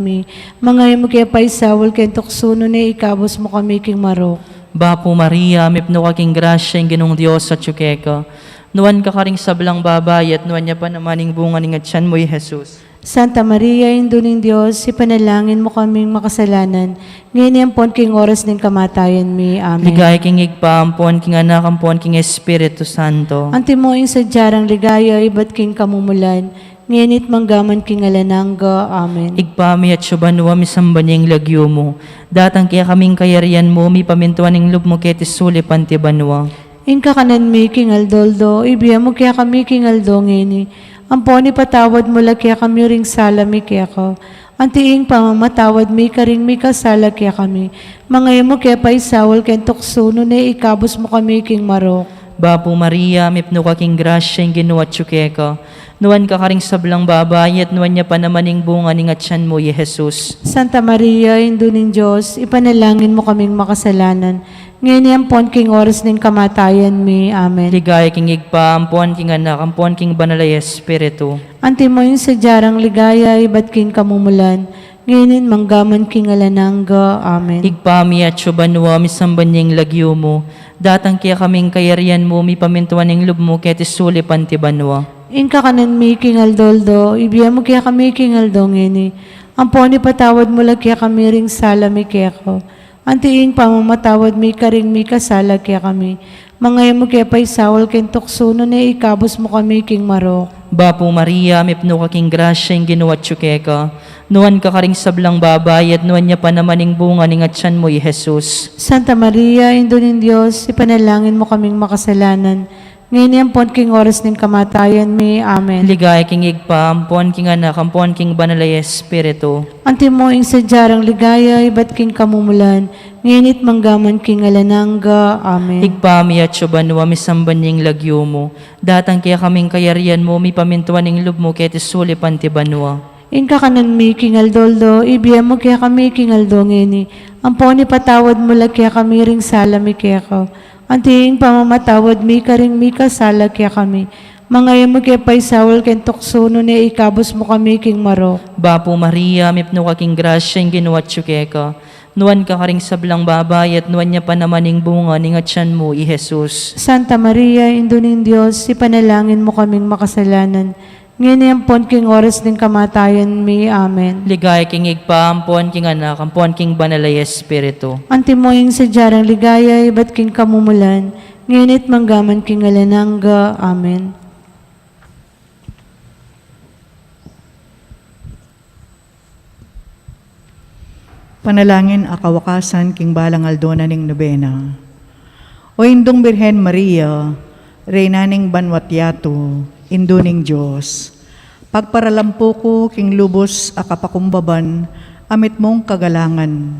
kami. Mga mo kaya paisawal kaya tuksuno na ikabos mo kami king marok. Bapo Maria, mipno kaking grasya yung ginong Diyos sa tsukeka. Nuwan ka karing sablang babay at nuwan niya pa namaning bunga ng atyan mo, Jesus. Santa Maria, Indo ng Diyos, ipanalangin mo kaming makasalanan. Ngayon yan pon king oras ng kamatayan mi. Amen. Ligay king igpaampon, king anak ampon, king Espiritu Santo. Antimoing sa jarang ligaya, iba't king kamumulan. Ngayon manggaman king alanangga. Amen. Igpami at syubanwa misamba niyang lagyo mo. Datang kaya kaming kayarian mo, mi pamintuan ng lub mo ketis suli pantibanwa. Inka kanan mi king aldoldo, ibiya mo kaya kami king aldo ngayon. Amponi patawad mo la kaya kami ring sala mi kaya ko. Antiing pamamatawad mi karing mi kasala kaya kami. Mga mo kaya paisawal kaya tuksuno na ikabos mo kami king marok. Bapo Maria, mipno kaking grasya yung ginawa tsukeka. Nuwan ka karing sablang babay at nuwan niya pa namaning bunga ng atyan mo, Jesus. Santa Maria, Indo ng Diyos, ipanalangin mo kaming makasalanan. Ngayon yan pon king oras ng kamatayan mi. Amen. Ligay king igpaampon, king anak ampon, king banalay Espiritu. Antimo yung sa jarang ligaya, iba't king kamumulan. Ngayon manggaman king alanangga. Amen. Igpami at syubanwa, misamba niyang lagyo mo. Datang kaya kaming kayarian mo, mi pamintuan ng lub mo, ketis suli pantibanwa. Inka kanan mi king aldoldo, ibiya mo kaya kami king aldo ngayon. Amponi patawad mo la kaya kami ring sala mi kaya ko. Antiing pamamatawad mi karing mi kasala kaya kami. Mga mo kaya paisawal kaya tuksuno na ikabos mo kami king marok. Bapo Maria, mipno kaking grasya yung ginawa tsukeka. Nuwan ka karing sablang babay at nuwan niya pa namaning bunga ng atyan mo, Jesus. Santa Maria, Indo ng Diyos, ipanalangin mo kaming makasalanan. Ngayon yan pon king oras ng kamatayan mi. Amen. Ligay king igpaampon, king anak ampon, king banalay Espiritu. Antimoing sa jarang ligaya, iba't king kamumulan. Ngayon manggaman king alanangga. Amen. Igpami at syubanwa, misamba niyang lagyo mo. Datang kaya kaming kayarian mo, mi pamintuan ng lub mo, ketis suli pantibanwa. Inka kanan mi king aldoldo, ibiya mo kaya kami king aldo ngayon. Amponi patawad mo la kaya kami ring sala mi kaya ko. Antiing pamamatawad mi karing mi kasala kaya kami. Mga mo kaya paisawal kaya tuksuno na ikabos mo kami king marok. Bapo Maria, mipno kaking grasya yung ginawa tsukeka. Nuwan ka karing sablang babay at nuwan niya pa namaning bunga ng atyan mo, Jesus. Santa Maria, Indo ng Diyos, ipanalangin mo kaming makasalanan. Ngayon yan pon king oras ng kamatayan mi. Amen. Ligay king igpaampon, king anak ampon, king banalay Espiritu. Antimoing sa jarang ligaya, iba't king kamumulan. Ngayon manggaman king alanangga. Amen. Panalangin akawakasan king balang aldona ning nobena. O Indong Birhen Maria, Reyna ning Banwatyato, Indo ning Diyos. Pagparalampo ko king lubos akapakumbaban, amit mong kagalangan.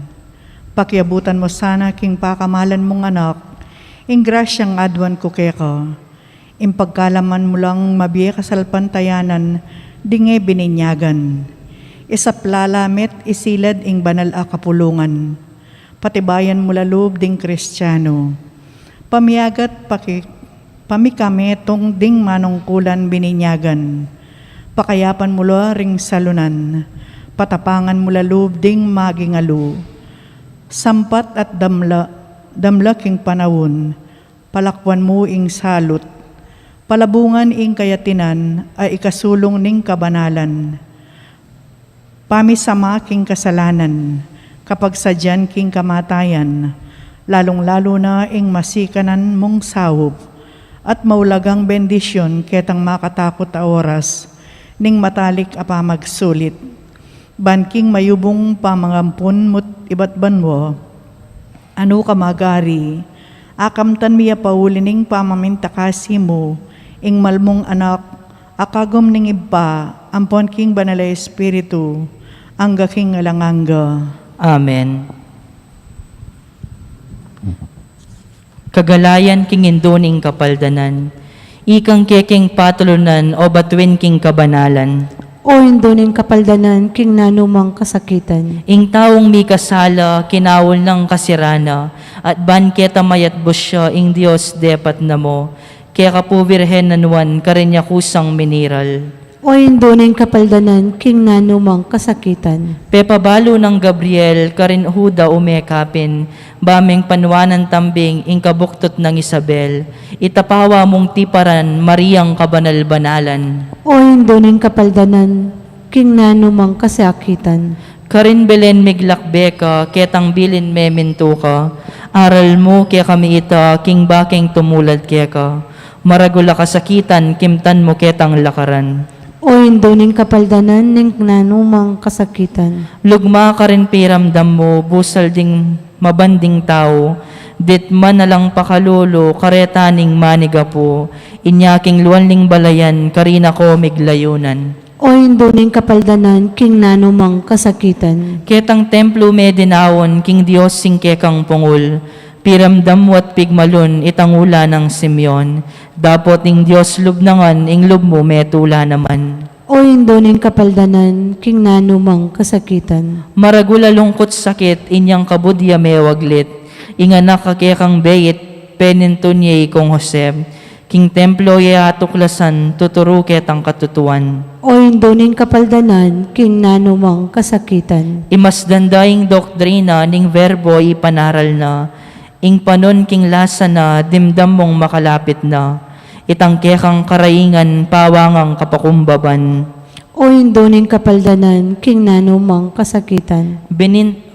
Pakiabutan mo sana king pakamalan mong anak, ing grasyang adwan ko keka. Impagkalaman mo lang mabiye kasalpantayanan, dinge bininyagan. Isaplalamit isilad ing banal a kapulungan. Patibayan mo lalub ding Kristiyano. Pamiyagat pamikametong ding manungkulan bininyagan. Pakayapan mula ring salunan. Patapangan mula lub ding magingalo. Sampat at damla king panawon. Palakwan mo ing salot. Palabungan ing kayatinan ay ikasulong ning kabanalan. Pamisama king kasalanan, kapag sadyan king kamatayan, lalong-lalo na ing masikanan mong sawop, at maulagang bendisyon ketang makatakot a oras, ning matalik a pamagsulit. Banking mayubong pamangampun mo't iba't banwo, ano ka magari, akamtan miya paulining pamamintakasi mo, ing malmong anak, akagom ning iba, ampon king banalay Espiritu, angga king alanganga. Amen. Kagalayan king indoning kapaldanan, ikang keking patulunan o batuin king kabanalan. O Indo ng kapaldanan, king nanumang kasakitan. Ing taong mi kasala, kinawol ng kasirana, at banketa mayat busya, ing Diyos depat na mo, kaya kapubirhen nanuan, karinya kusang miniral. O induning kapaldanan, king nanumang kasakitan. Pepabalo ng Gabriel, karin huda umekapin, bameng panuanan tambing, ingkabuktot ng Isabel, itapawa mong tiparan, Mariang kabanal-banalan. O induning kapaldanan, king nanumang kasakitan. Karin Belen miglakbeka, ketang bilin meminto ka, aral mo kaya kami ita, king baking tumulad kaya ka, maragula kasakitan, kimtan mo ketang lakaran. O induning kapaldanan, ning nanumang kasakitan. Lugma ka rin piramdam mo, busal ding mabanding tao, dit man na lang pakalolo, karetaning maniga po, inyaking luwanling balayan, karina ko miglayunan. O induning kapaldanan, king nanumang kasakitan. Ketang templo me dinawon, king Diyos sing kekang pungul, piramdam mo at pigmalon, itangula ng Simeon, dapot ing Diyos lubnangan, ing lub mo metula naman. O induning kapaldanan, king nanumang kasakitan. Maragula lungkot sakit, inyang kabudya me waglit, inganak kakekang beyit, penintunyay kong Jose, king templo ya tuklasan, tuturo ketang katutuan. O induning kapaldanan, king nanumang kasakitan. Imas dandaing doktrina, ning verbo ipanaral na, ing panon king lasa na, dimdam mong makalapit na, itangkekang karaingan, pawangang kapakumbaban. O induning kapaldanan, king nanumang kasakitan.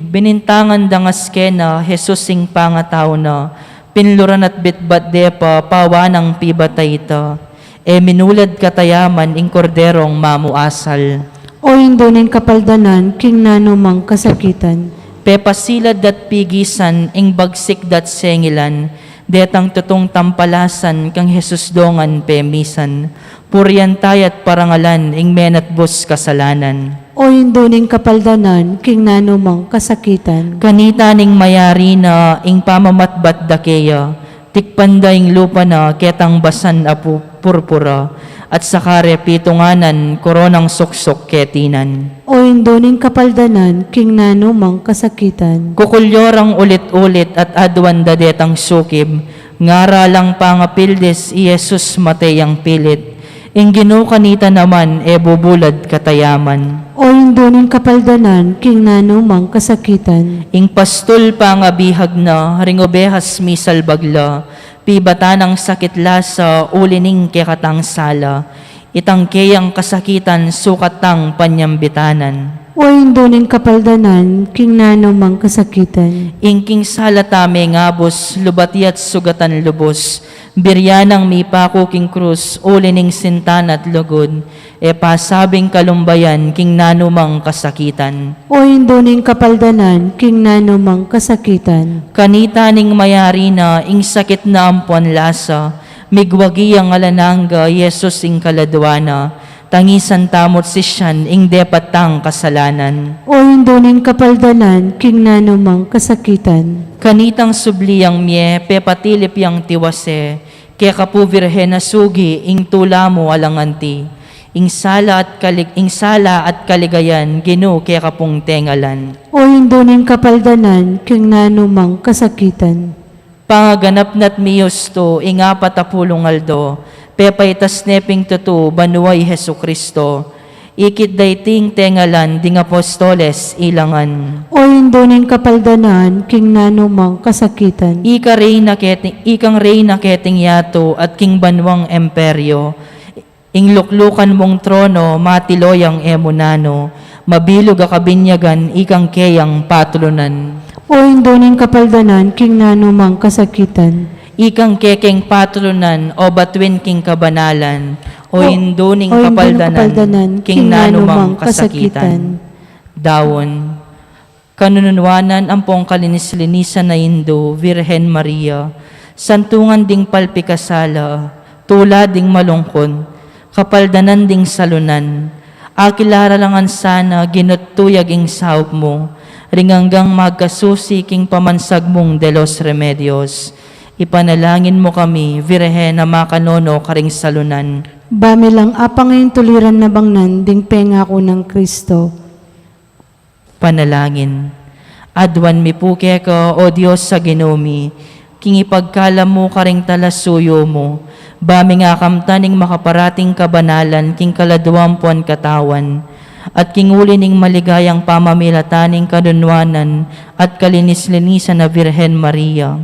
Binintangan dangas kena, Jesus sing pangataw na, pinluran at bitbat depa, pawanang pibatay ta, e minulad katayaman, ing korderong mamuasal. O induning kapaldanan, king nanumang kasakitan. Pepasilad dat pigisan, ing bagsik dat sengilan, detang tutong tampalasan, kang Jesus dongan pemisan, puryan tayat parangalan, ing menat bus kasalanan. O induning kapaldanan, king nanumang kasakitan. Kanita ning mayari na, ing pamamatbat dakeya, tikpandaing lupa na, ketang basan apu purpura, at sakare pitunganan, koronang suksok ketinan. O induning kapaldanan, king nanumang kasakitan. Kukulyorang ulit-ulit at adwan dadetang sukib, ngaralang pangapildes Yesus mateyang pilit, ing ginukanita naman e bubulad katayaman. O induning kapaldanan, king nanumang kasakitan. Ing pastol pangabihag na, ringobehas misal bagla, pibatanang sakit lasa, ulining kekatang sala, itangkeyang kasakitan, sukatang panyambitanan. O induning kapaldanan, king nanumang kasakitan. Ingking salatame ngabos, lubatiat sugatan lubos, biryanang mipako king krus, ulining sintan at lugod, e pasabing kalumbayan, king nanumang kasakitan. O induning kapaldanan, king nanumang kasakitan. Kanita ning mayari na, ing sakit na ampuan lasa, migwagi ang alananga, Yesus ing kaladwana, tangisan tamot sisyan, ing depatang kasalanan. O induning kapaldanan, king nanumang kasakitan. Kanitang subliyang mye, pepatilip yang tiwase, kaya kapu virhen na sugi, ing tula mo alanganti, ing sala at kaligayan, ginu kaya kapung tengalan. O induning kapaldanan, king nanumang kasakitan. Pangaganap nat miyosto, ing apatapulong aldo, pepaitas neping tutu, banuay Hesu Kristo, ikit dayting tengalan, ding apostoles ilangan. O induning kapaldanan, king nanumang kasakitan. Ikang reyna keting yato, at king banwang emperyo, ing luklukan mong trono, matiloyang emunano, mabilog a kabinyagan, ikang keyang patulunan. O induning kapaldanan, king nanumang kasakitan. Ikang kekeng patulunan, o batwin king kabanalan, o induning kapaldanan, king nanumang kasakitan. Dawon, kanununwanan ampong kalinis-linisan na Indo, Virhen Maria, santungan ding palpikasala, tula ding malungkon, kapaldanan ding salunan, akilaralangan sana ginutuyag ing sahop mo, ringanggang magkasusi king pamansag mong de los remedios. Ipanalangin mo kami, Virhen na makanono karing salunan. Bamilang apang ngayong tuliran na bangnan, ding pengako ng Kristo. Panalangin. Adwan mi puke ka, O Diyos sa ginumi, king ipagkala mo karing talasuyo mo, bami nga kamtaning makaparating kabanalan, king kaladuampuan katawan, at king uli ning maligayang pamamilataning kanunwanan, at kalinis-linisan na Birhen Maria.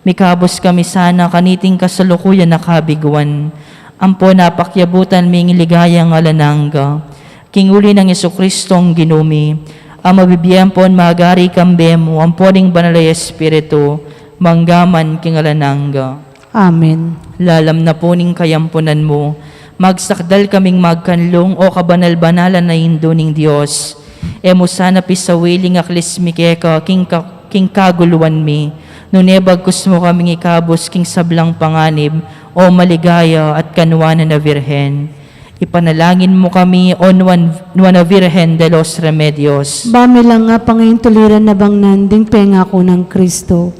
Mikabos kami sana kaniting kasalukuyan na kabiguan, ampo napakyabutan ming ligayang alanangga, king uli ng Jesucristong ginumi, ang mabibiyempon magari kambemo, ang poning banalay Espiritu, manggaman king alanangga. Amen. Lalam na po ning kayampunan mo, magsakdal kaming magkanlong o kabanal-banalan na indo ning Diyos. Emo sana pisawiling aklis mikeka king kaguluan mi, nunebagkus mo kaming ikabos king sablang panganib o maligaya at kanwanan na Virhen. Ipanalangin mo kami o nuana Virhen de los Remedios. Bami lang nga pangayon tuliran na bang nanding pengako ng Kristo.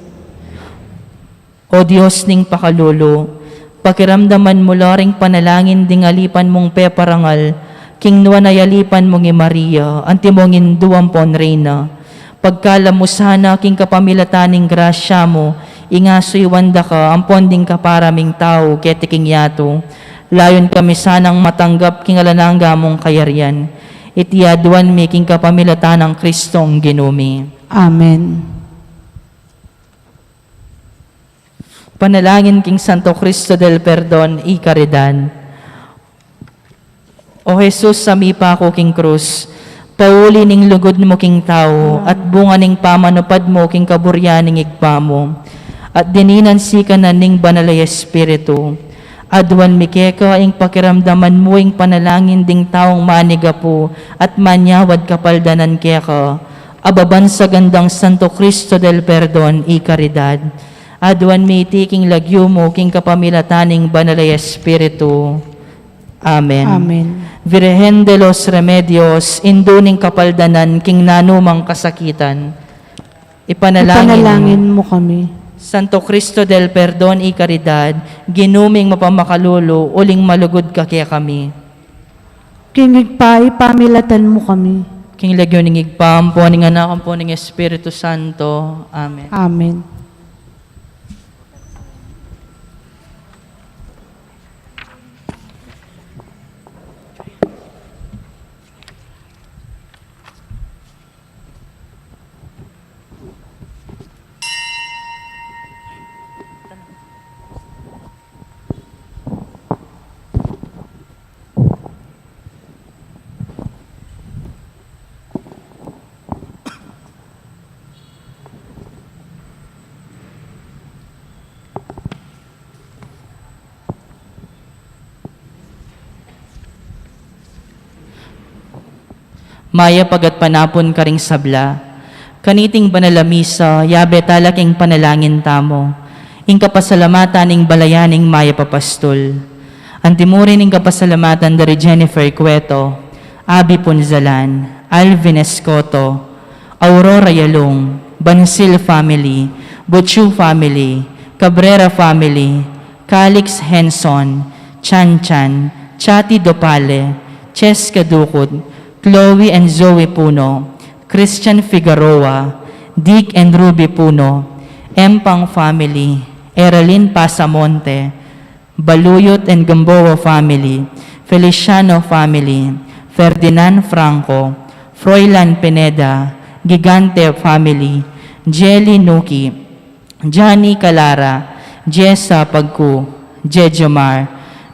O Diyos ning pakalolo, pakiramdaman mo laring panalangin ding alipan mong peparangal, king nuanayalipan mong Maria, antimongin duwampon reyna. Pagkala mo sana king kapamilataning grasya mo, ingasoy wanda ka, ampon ding kaparaming tao, ketiking yato. Layon kami sanang matanggap king alanangga mong kayarian. Itiyaduan mi king kapamilatan ng Kristong ginumi. Amen. Panalangin king Santo Cristo del Perdon y Caridad. O Jesus, samipa ko king krus, pauli ning lugod mo king tao, at bunga ning pamanupad mo king kaburyaning igpa mo, at dininan sika na ning banalay Espiritu. Adwan mikeka ing pakiramdaman mo ing panalangin ding taong manigapo at manyawad kapaldanan keka, ababan sa gandang Santo Cristo del Perdon y Caridad. Adwan mitiking lagyo mo king kapamilataning banalay Espiritu. Amen. Amen. Virhen de los Remedios, induning kapaldanan king nanumang kasakitan. Ipanalangin mo kami. Santo Cristo del Perdon y Caridad, ginuming mapamakalulo, uling malugod ka kaya kami. Kingig pa, ipamilatan mo kami. King lagyo ning igpam, po ning anak po ning Espiritu Santo. Amen. Amen. Maya pagat panapon karing sabla, kaniting banalamisa, yabe talaking panalangin tamo, ing kapasalamatan ing balayaning maya papastol. Antimurin ing kapasalamatan dari Jennifer Cueto, Abi Punzalan, Alvin Escoto, Aurora Yalong, Bansil family, Butchu family, Cabrera family, Calix Henson, Chan Chan, Chati Dopale, Cheska Dukod, Chloe and Zoe Puno, Christian Figueroa, Dick and Ruby Puno, Empang family, Eralyn Pasamonte, Baluyot and Gamboa family, Feliciano family, Ferdinand Franco, Froilan Pineda, Gigante family, Jelly Nuki, Johnny Calara, Jessa Pagku, Jejomar,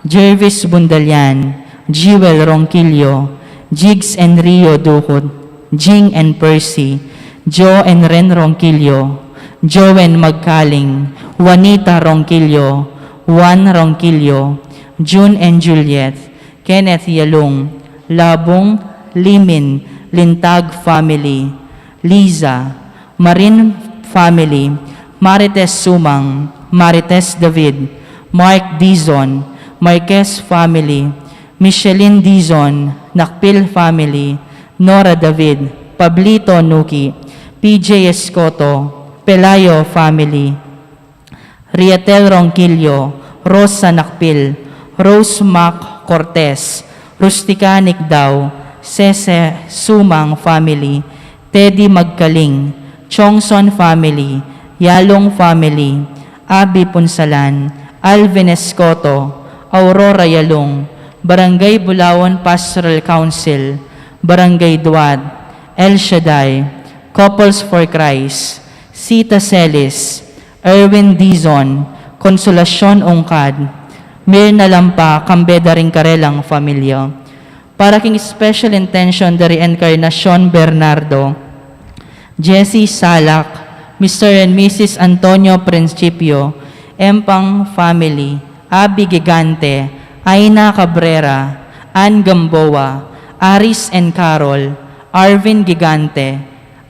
Jervis Bundalian, Jewel Ronquillo, Jigs and Rio Dukod, Jing and Percy, Joe and Ren Ronquillo, Joen Magkaling, Juanita Ronquillo, Juan Ronquillo, June and Juliet, Kenneth Yalong, Labong, Limin, Lintag family, Liza, Marin family, Marites Sumang, Marites David, Mark Dizon, Marquez family, Micheline Dizon, Nakpil family, Nora David, Pablito Nuki, PJ Escoto, Pelayo family, Rietel Ronquillo, Rosa Nakpil, Rose Mac Cortez, Rustica Nikdaw, Cese Sumang family, Teddy Magkaling, Chongson family, Yalong family, Abi Punsalan, Alvin Escoto, Aurora Yalong, Barangay Bulawan Pastoral Council, Barangay Duad, El Shaddai, Couples for Christ, Sita Celis, Erwin Dizon, Consolacion Ungkad, Mirna Lampa, Cambeda Ringkarelang Familia. Para king special intention dari Encarnacion Bernardo, Jessie Salak, Mr. and Mrs. Antonio Principio, Empang Family, Abi Gigante, Aina Cabrera, Ann Gamboa, Aris and Carol, Arvin Gigante,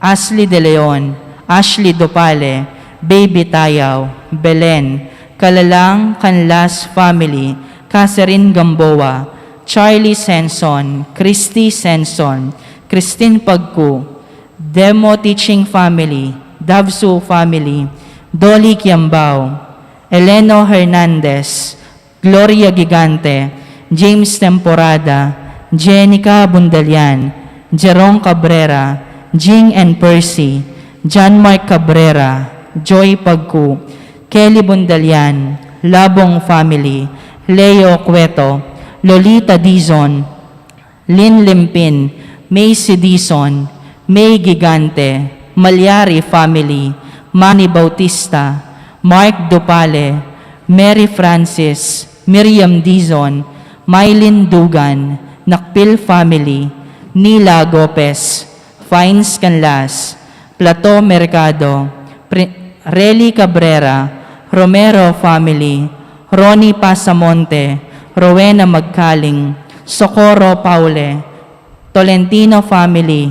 Ashley De Leon, Ashley Dopale, Baby Tayaw, Belen, Kalalang Canlas Family, Catherine Gamboa, Charlie Senson, Christy Senson, Christine Pagku, Demo Teaching Family, Davsu Family, Dolly Kiambao, Eleno Hernandez, Gloria Gigante, James Temporada, Jenica Bundalian, Jerome Cabrera, Jing and Percy, John Mark Cabrera, Joy Pagku, Kelly Bundalian, Labong Family, Leo Cueto, Lolita Dizon, Lynn Limpin, Macy Dizon, May Gigante, Malyari Family, Manny Bautista, Mark Dupale, Mary Francis, Miriam Dizon, Mylene Dugan, Nakpil Family, Nila Gopez, Fines Canlas, Plato Mercado, Relly Cabrera, Romero Family, Ronnie Pasamonte, Rowena Magkaling, Socorro Paule, Tolentino Family,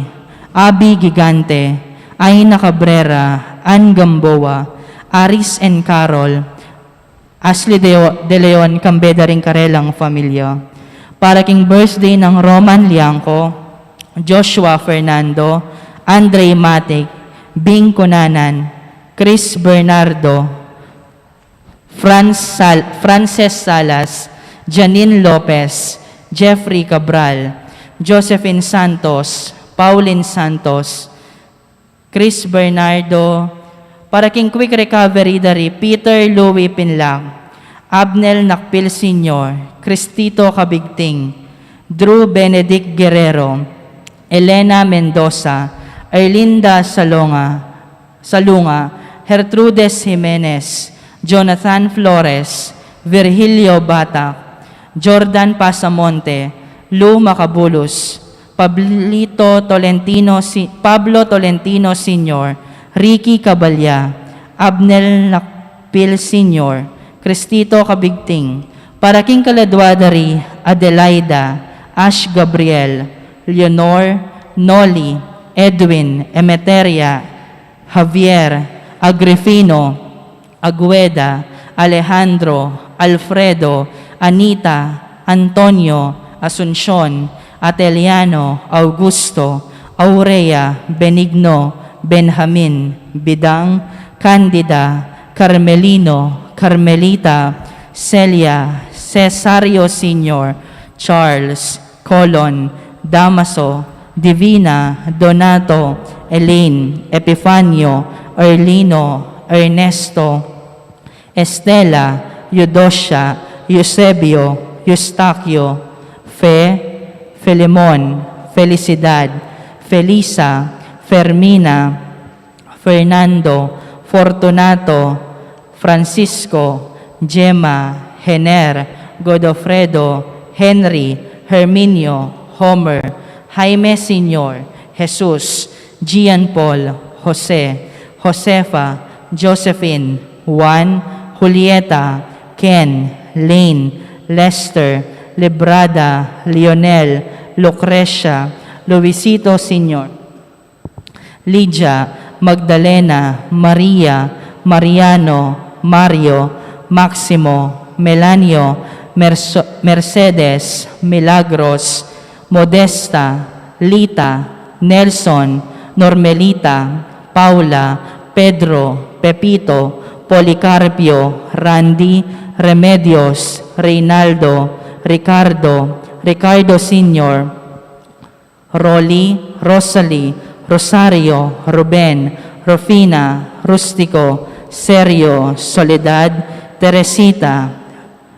Abi Gigante, Aina Cabrera, Ann Gamboa, Aris and Carol, Ashley De Leon, Cambeda Ringkarelang Familia. Para king birthday ng Roman Liangco, Joshua Fernando, Andre Matic, Bing Cunanan, Chris Bernardo, Frances Salas, Janine Lopez, Jeffrey Cabral, Josephine Santos, Pauline Santos, Chris Bernardo. Para king quick recovery dari Peter Louie Pinlang, Abnel Nakpil Sr., Cristito Kabigting, Drew Benedict Guerrero, Elena Mendoza, Erlinda Salunga, Gertrudes Jimenez, Jonathan Flores, Virgilio Batak, Jordan Pasamonte, Lou Macabulos, Pablo Tolentino Sr., Ricky Cabalya, Abnel Nakpil Sr., Cristito Kabigting. Para king kaladwadari, Adelaida, Ash Gabriel, Leonor, Noli, Edwin, Emeteria, Javier, Agrifino, Agueda, Alejandro, Alfredo, Anita, Antonio, Asuncion, Ateliano, Augusto, Aurea, Benigno, Benjamin, Bidang, Candida, Carmelino, Carmelita, Celia, Cesario Sr., Charles, Colon, Damaso, Divina, Donato, Elaine, Epifanio, Erlino, Ernesto, Estela, Eudocia, Eusebio, Eustaquio, Fe, Filemon, Felicidad, Felisa, Fermina, Fernando, Fortunato, Francisco, Gemma, Hener, Godofredo, Henry, Herminio, Homer, Jaime Sr., Jesus, Gian Paul, Jose, Josefa, Josephine, Juan, Julieta, Ken, Lane, Lester, Librada, Lionel, Lucrecia, Luisito Sr., Lydia, Magdalena, Maria, Mariano, Mario, Maximo, Melanio, Mercedes, Milagros, Modesta, Lita, Nelson, Normelita, Paula, Pedro, Pepito, Policarpio, Randy, Remedios, Reynaldo, Ricardo Sr., Rolly, Rosalie, Rosario, Ruben, Rufina, Rustico, Sergio, Soledad, Teresita,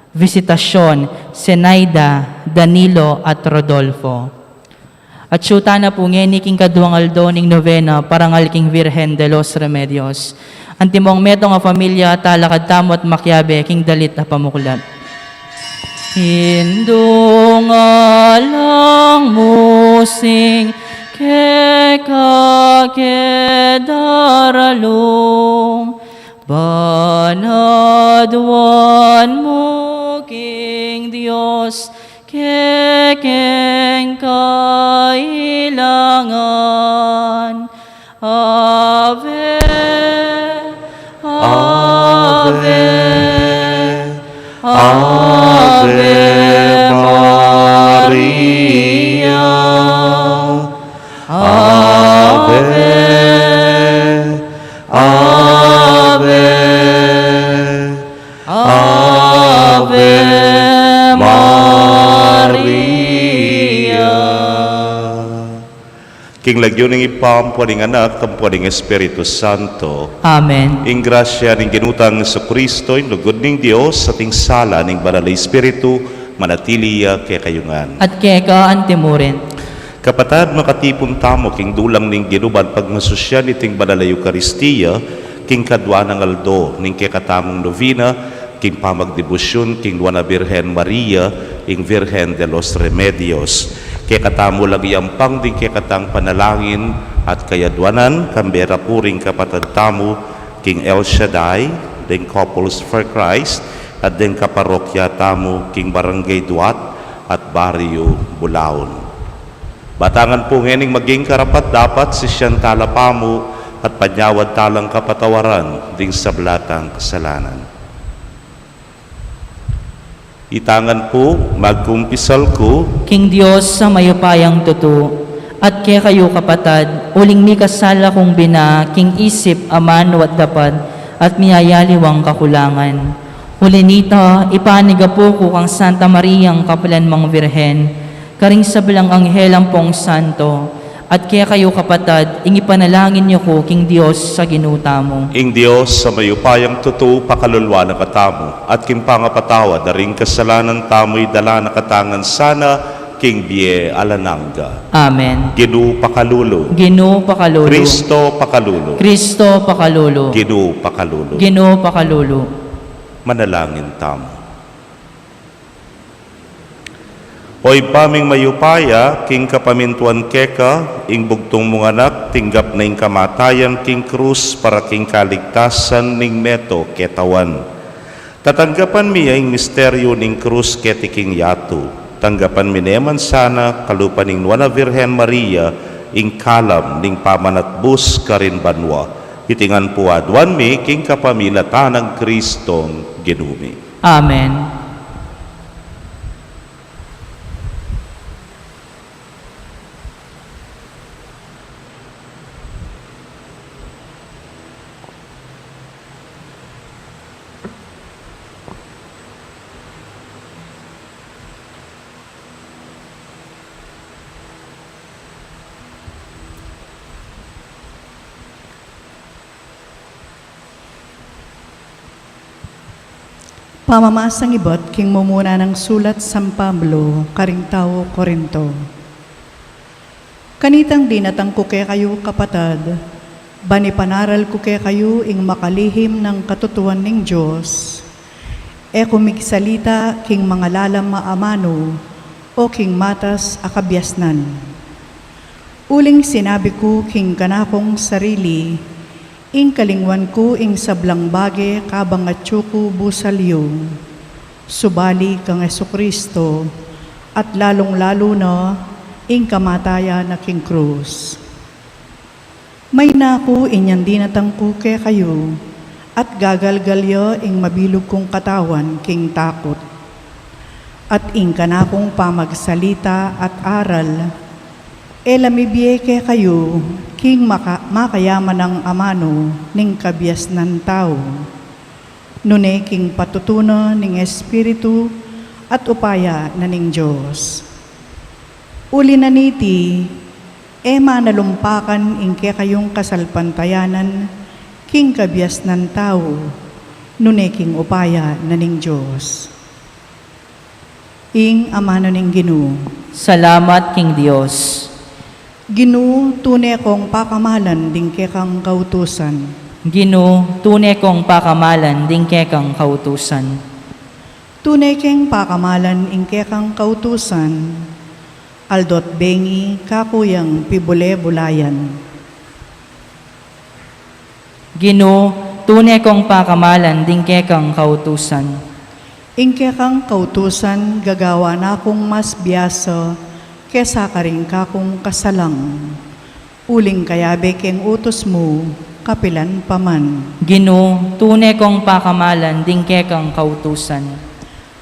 Visitacion, Zenaida, Danilo at Rodolfo. At syuta na po ngeni king kaduang aldo ning novena parangal king Virgen de los Remedios. Antimong meto nga pamilya talakad tamo at makyabe king dalit na pamuklat. Hindong alang musing kekakedaralong banadwan mo king Diyos kekeng kailangan. Ave, Ave, Ave Maria, Ave, Ave, Ave Maria. King lagyo ng ipampo ng anak, tampo ng Espiritu Santo. Amen. Ing grasya ng ginutang sa Kristo, ing lugod ng Diyos, sa ting sala ng banal na Espiritu, manatiliya kay kayungan. At keka antimurin. Kapatad, makatipon tamo, king dulang ning ginuban pagmasosyal iting banal na Eukaristiya, king kadwa ng aldo, ning kekatamong novena, king pamagdebosyon, king Nuana Virgen Maria, ing Virgen de los Remedios. Kekatamo lagi ang pang ding kekatang panalangin at kayadwanan, kambera puring kapatad tamo, king El Shaddai, ding Couples for Christ, at ding kaparokya tamo, king Barangay Duat, at Barrio Bulaon. Batangan po ngening maging karapat dapat si siyang talapamo at panyawad talang kapatawaran ding sablatang kasalanan. Itangan po, magkumpisal ko, King Diyos sa mayupayang tuto, at kaya kayo kapatad, uling mi kasala kong bina, king isip, aman, wat dapat, at miyayaliwang kakulangan. Huli nito, ipaniga po ko kang Santa Mariang Kapalan Mang Virhen, karing sa bilang anghelang pong santo, at kaya kayo kapatad, ingipanalangin niyo ko, king Diyos sa ginuta mo. ing Diyos sa mayupayang tuto, pakalulwa na katamo, at kimpangapatawa, daring kasalanan tamo'y dala na katangan sana, king Bie Alananga. Amen. Ginu pakalulo, Gino pakalulu. Kristo pakalulo, Kristo pakalulu. Ginu pakalulo. Gino pakalulu. Manalangin tamo. Hoy paming mayupaya, king kapamintuan keka, ing bugtong mong anak, tinggap na ing kamatayan, king krus, para king kaligtasan, ning meto ketawan. Tatanggapan miya ing misteryo ning krus keti king yatu. Tanggapan mineman sana, kalupan ning Nuana Virgen Maria, ing kalam, ning pamanatbus karin banwa. Itingan po adwan mi, king kapamilatan ng Kristong ginumi. Amen. Pamamasang ibot, king mumuna ng sulat San Pablo, karing tao Korinto. Kanitang dinatang ko kaya kayo kapatad, bani panaral ko kaya kayo ing makalihim ng katutuan ning Diyos, e kumigsalita king mga lalam maamano, o king matas akabyasnan. Uling sinabi ko king kanakong sarili, ing kalingwan ko ing sablang bage kabang atsuko busalyo, subali kang Jesucristo, at lalong-lalo na ing kamataya na king krus. May naku inyan dinatangko kay kayo, at gagalgalyo ing mabilog kong katawan king takot, at ing kanakong pamagsalita at aral, elamibye kay kayo, king makayaman ng amano, ning kabyas ng tao. Nune king patutuno ning Espiritu, at upaya na ning Diyos. Uli na niti, ema nalumpakan ing kaya kayong kasalpantayanan, king kabias ng tao, nuneking upaya na ning Diyos. Ing amano ning Ginoo. Salamat king Dios. Ginoo, tunay kong pakamalan ding kekang kautusan. Ginoo, tunay kong pakamalan ding kekang kautusan. Tunay keng pakamalan ing kekang kautusan. Aldot bengi kakuyang pibule bulayan. Ginoo, tunay kong pakamalan ding kekang kautusan. Ing kekang kautusan gagawa na akong mas biyasa kesa karing kakong kasalang. Uling kayabe keng utos mo, kapilan paman. Ginoo, tunay kong pakamalan ding kekang kautusan.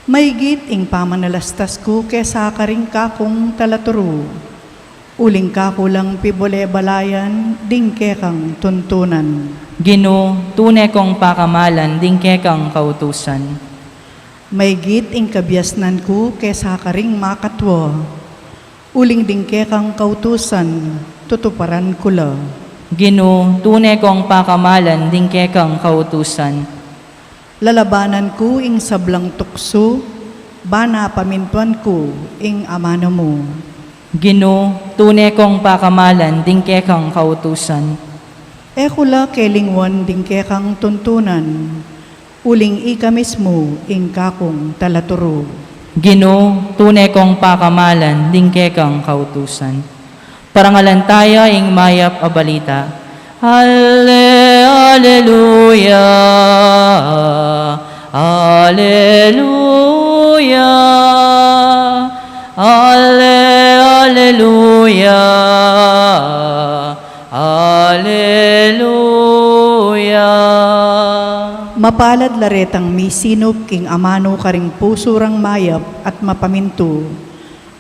Maygit ing pamanalastas ko kesa karing kakong talaturo. Uling kakulang pibole balayan, ding kekang tuntunan. Ginoo, tunay kong pakamalan ding kekang kautusan. Maygit ing kabiasnan ko kesa karing makatwa. Uling ding kekang kautusan, tutuparan ko la. Ginoo, tunay kong pakamalan ding kekang kautusan. Lalabanan ko ing sablang tukso, bana pamintuan ko ing amano mo. Ginoo, tunay kong pakamalan ding kekang kautusan. Ekula kelingwan ding kekang tuntunan, uling ika mismo ing kakong talaturo. Ginoo, tunay kong pakamalan ding kekang kautusan. Parangalan tayo ing mayap a balita. Alleluia, Alleluia, Alleluia, Alleluia. Mapalad laretang misinop king amano karing pusurang mayap at mapaminto,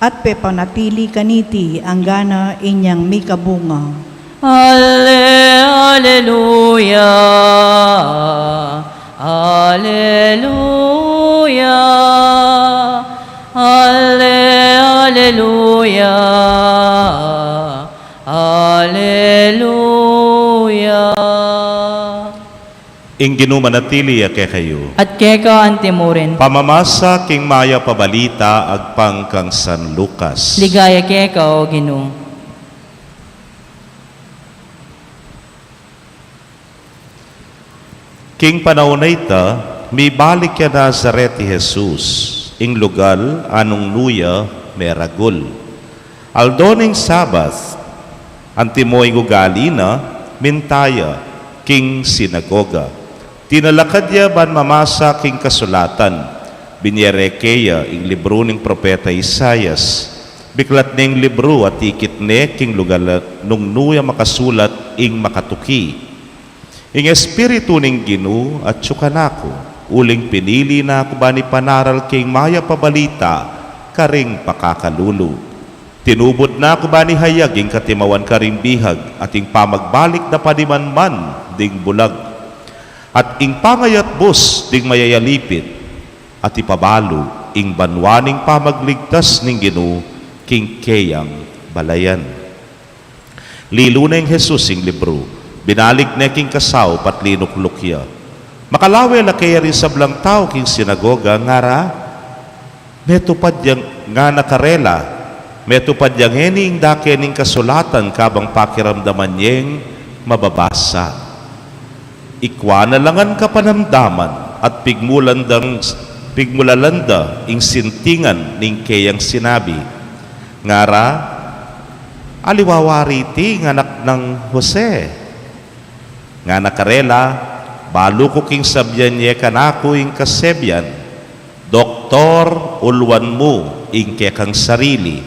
at pepanatili kaniti ang gana inyang mikabunga. Alleluia, Alleluia, Alleluia, Alleluia. Ing ginumanatili ake kayo. At keka antemoren, Pamamasa king maya pabalita agpang kang San Lucas. ligaya keka o Ginoo. King panahon na ita, may balik ya Nazaret ti Jesus, ing lugal anong nuya meragul. Aldoning Sabath, antimoy gugali na, mintaya, king sinagoga. Tinalakad ya ban mamasa king kasulatan, binyerekeya ing libro ning propeta Isayas, biklat ning libro at ikit ne king lugal nung nuya makasulat ing makatuki. Ing espiritu ning Ginoo at tsukanako, uling pinili na ako ba ni panaral king maya pabalita, karing pakakalulu. Tinubod na ako ba ni hayag ing katimawan karing bihag, at ing pamagbalik na panimanman ding bulag. At ing pangayat bus ding mayayalipit, at ipabalo ing banwaning pamagligtas ning Ginoo, king keyang balayan. Lilo na ing Jesus ing libro, binalik na king kasaw patlinuklukya. Makalawe la kaya rin sablang tao king sinagoga ngara, metupad yang nga nakarela, metupad yang hening dakening kasulatan kabang pakiramdaman niyeng mababasa. Ikwa na langan kapanamdaman at pigmulalanda ing sintingan ning kayang sinabi. Ngara, aliwawari ti nganak ng Jose. Nga nakarela, balo ko king sabyan niya kanako ing kasebyan, Doktor, ulwan mo ing kekang sarili.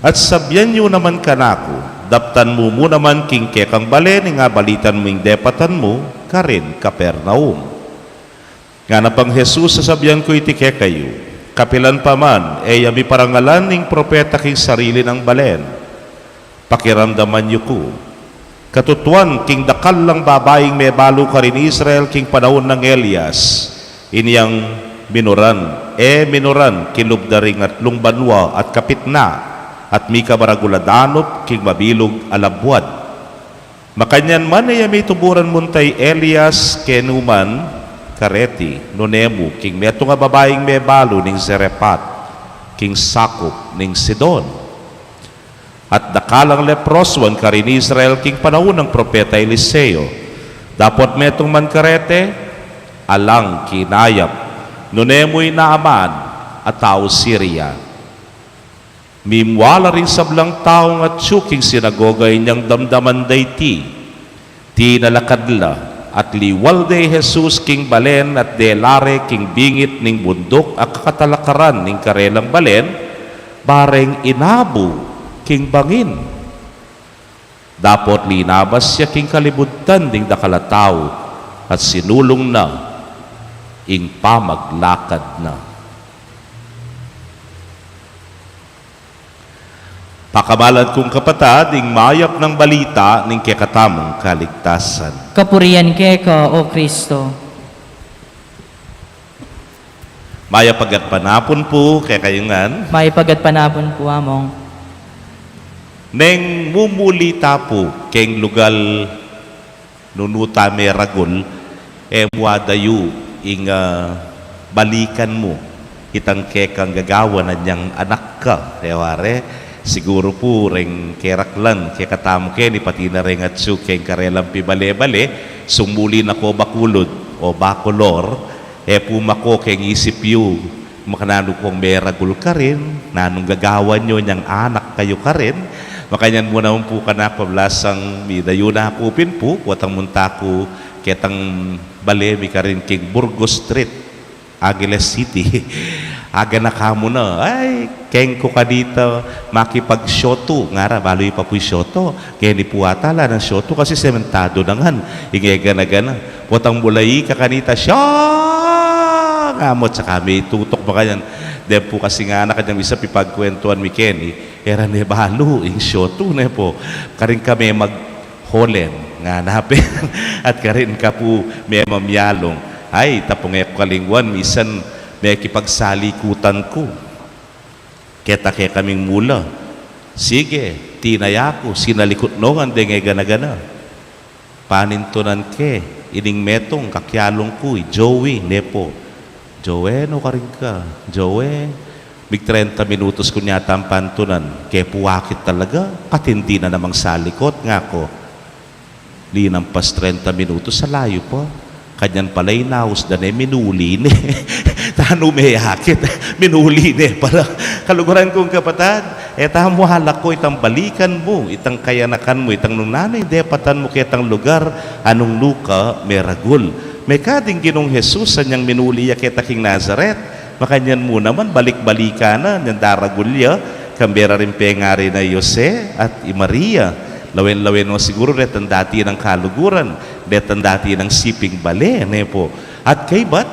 At sabyan nyo naman kanako, daptan mo naman king kekang balen, nga balitan mo ing depatan mo, karin Kapernaum. Nga na pang Jesus sasabyan ko iti kekayo, kapilan pa man, yami parangalan ning propeta king sarili ng balen. Pakiramdaman nyo ko, katutuan king dakal lang babaeng may balo ka rin Israel king panahon ng Elias, inyang minuran kilubdaring at lungbanwa at kapitna at mika baraguladanop king mabilog alabwad. Makanyan man ay may tuburan muntay Elias kenuman kareti nonemu king meto nga babaeng may balo ning Zerepat king Sakop ning Sidon. At dakalang leproswan karin Israel king panahon ng propeta Eliseo. Dapat metong man karete alang kinayap nonemoy Naaman at tao Syria. Mimwala rin sablang taong at tsuking sinagogay niyang damdaman day ti nalakadla at liwal day Jesus king balen at delare king bingit ning bundok at katalakaran ning karelang balen bareng inabu king bangin. Dapot linabas siya king kalibutan ding dakalataw at sinulong na ing pamaglakad na. Pakamalan kong kapatad, ing mayap ng balita ning kekatamong kaligtasan. Kapurian keka, O Kristo. Maya pagat panapon po, kaya kayungan, May pagat panapon po among. neng mumulita po, keng lugal nunuta meragol, muadayu ing balikan mo, itang kekang gagawa na niyang anak ka, reware, siguro po ring keraklan kaya katamo ke ni pati na ring atsu keng karelang pibale-bale sumuli na ko bakulod o bakulor pumako keng isip yu makanano kong meragul ka rin nanong gagawan nyo niyang anak kayo ka rin makanyan mo naman po ka na pablasang midayo na kupin po watang munta ko ketang bale mi ka rin keng Burgos Street Aguilas City aga na kamo na, ay, keng ko ka dito makipag-shoto. Ngara, baloy pa po'y shoto. Kaya ni puwatala ng shoto kasi sementado nangan. Ingega na gana. Potang bulay ka kanita, siya! Ngamot sa kami, tutok ba kanyan? Dahil po kasi nga na kanyang isa pipagkwentuhan mi Kenny, era ni balo, ing shoto na po. Karin kami mag-holen, nga napin. At karin ka po may mamyalong. Ay, tapong kalingwan, misan, may kipagsalikutan ko. Keta kaya kaming mula. Sige, tinaya ko, sinalikot no, ande ngay gana-gana. Panintunan ke, ining metong kakyalong ko, Joey, Nepo. Joey, no ka rin ka? Joey, mig 30 minutos ko niya ang pantunan. Kaya puwakit talaga, katindi na namang salikot nga ko. Linampas 30 minutos sa layo po. Kanyan pala'y naus da ne minuli ne. Tano may hakit. Minuli ne. Para kaluguran kong kapatad. Tamo halak ko itang balikan mo. Itang kayanakan mo. Itang nung nanay depatan mo kitang lugar. Anong luka meragul. May kading ginong Jesus anyang minuli ya kita king Nazaret. Makanyan mo naman balik-balika na. Nyan daragulya. Kambera rin pengari na Jose at Maria. Lawen-lawen mo siguro detan dati ng kaluguran, detan dati ng siping bale, po. At kay bat,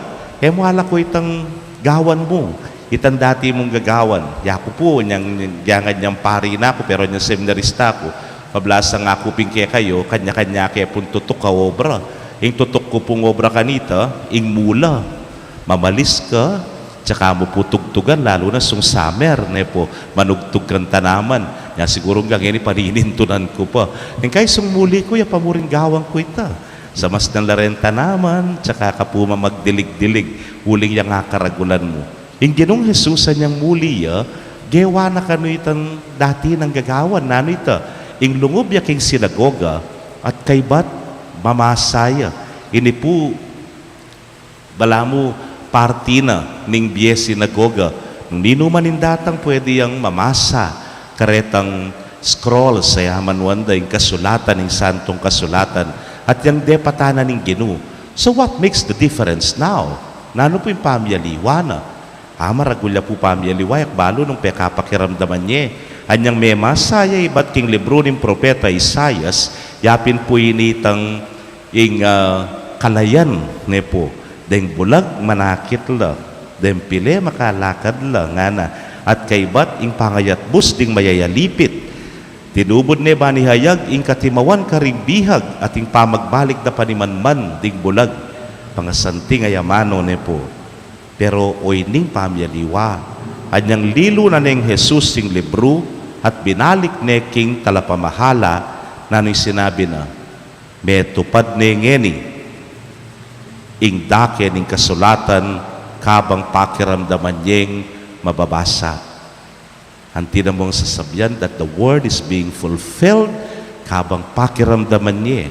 muhala ko itang gawan mo, itang dati mong gagawan. Yaku po, niyang pari na ako, pero niyang seminarista ko, pablasa nga kuping kaya kayo, kanya-kanya kaya pong tutok ka obra. Ing tutok ko pong obra kanita, ing mula, mamalis ka, tsaka mo po tugtugan, lalo na sung summer, po, manugtug kang tanaman. Ya siguro nga ngayon paninintunan ko pa. Yung kay sumuli ko, ya pamuring gawang ko ita. Sa mas ng larenta naman, tsaka kapuma magdilig-dilig, huling yang akaragulan mo. Yung ginong Jesusan niyang muli, gewa na kano itang dati ng gagawan, nano ita. Yung lungob ya king sinagoga, at kay bat, mamasaya. Ini po, bala mo, party na, ning biye sinagoga. Nung ninuman indatang pwede yang mamasa, karetang scroll sa yaman wanda yung kasulatan, yung santong kasulatan at yung depatanan ng Ginu. So what makes the difference now? Nano po yung pamyaliwa na? Maragulya po pamyaliwa, yak balo nung pekapakiramdaman niya. Anyang may masaya, iba't king libro ng propeta Isayas, yapin po initang yung kalayan ne po. Deng bulag manakit la, deng pile makalakad la, nga na. At kay bat ing pangayat bus ding mayayalipit. Tinubod ne ba ni hayag ing katimawan karibihag at ing pamagbalik na panimanman ding bulag. Pangasanting ayamano ne po. Pero oy ning pamyaliwa. Anyang lilo na neng Jesus sing libro at binalik ne king talapamahala na nung sinabi na Metupad ni ngeni, ing dake ning kasulatan, kabang pakiramdaman niyeng mababasa. Anti na mong sasabyan that the word is being fulfilled, kabang pakiramdaman niya,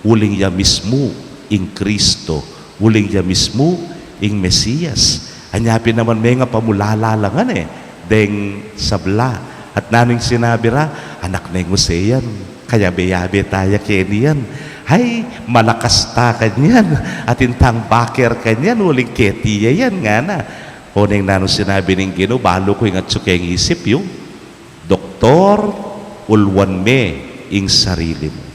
uling ya mismo ing Kristo, uling ya mismo ing Mesiyas. Anyapin naman may nga pamulalalangan deng sabla. At naming sinabi ra, anak na yung yan, kaya beyabe tayo keniyan. Hay, malakas ta kanyan, at intang baker kanyan, uling ketiya yan nga na. O nang nano sinabi ng Ginoo, balo ko yung atsukeng isip yung, Doktor, ulwan me ing sarili mo.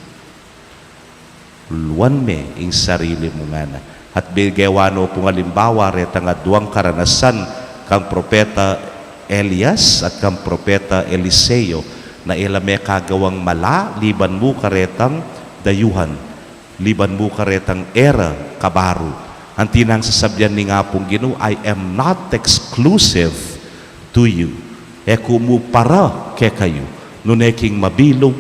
Ulwan me ing sarili mo nga na. At bigewano pong alimbawa, reta nga duwang karanasan kang propeta Elias at kang propeta Eliseo na ilame kagawang mala, liban mo karetang dayuhan, liban mo karetang era kabaru. Ang tinang sasabyan ni nga pong Ginoo, I am not exclusive to you. Kumu para ke kayo, nuneking mabilog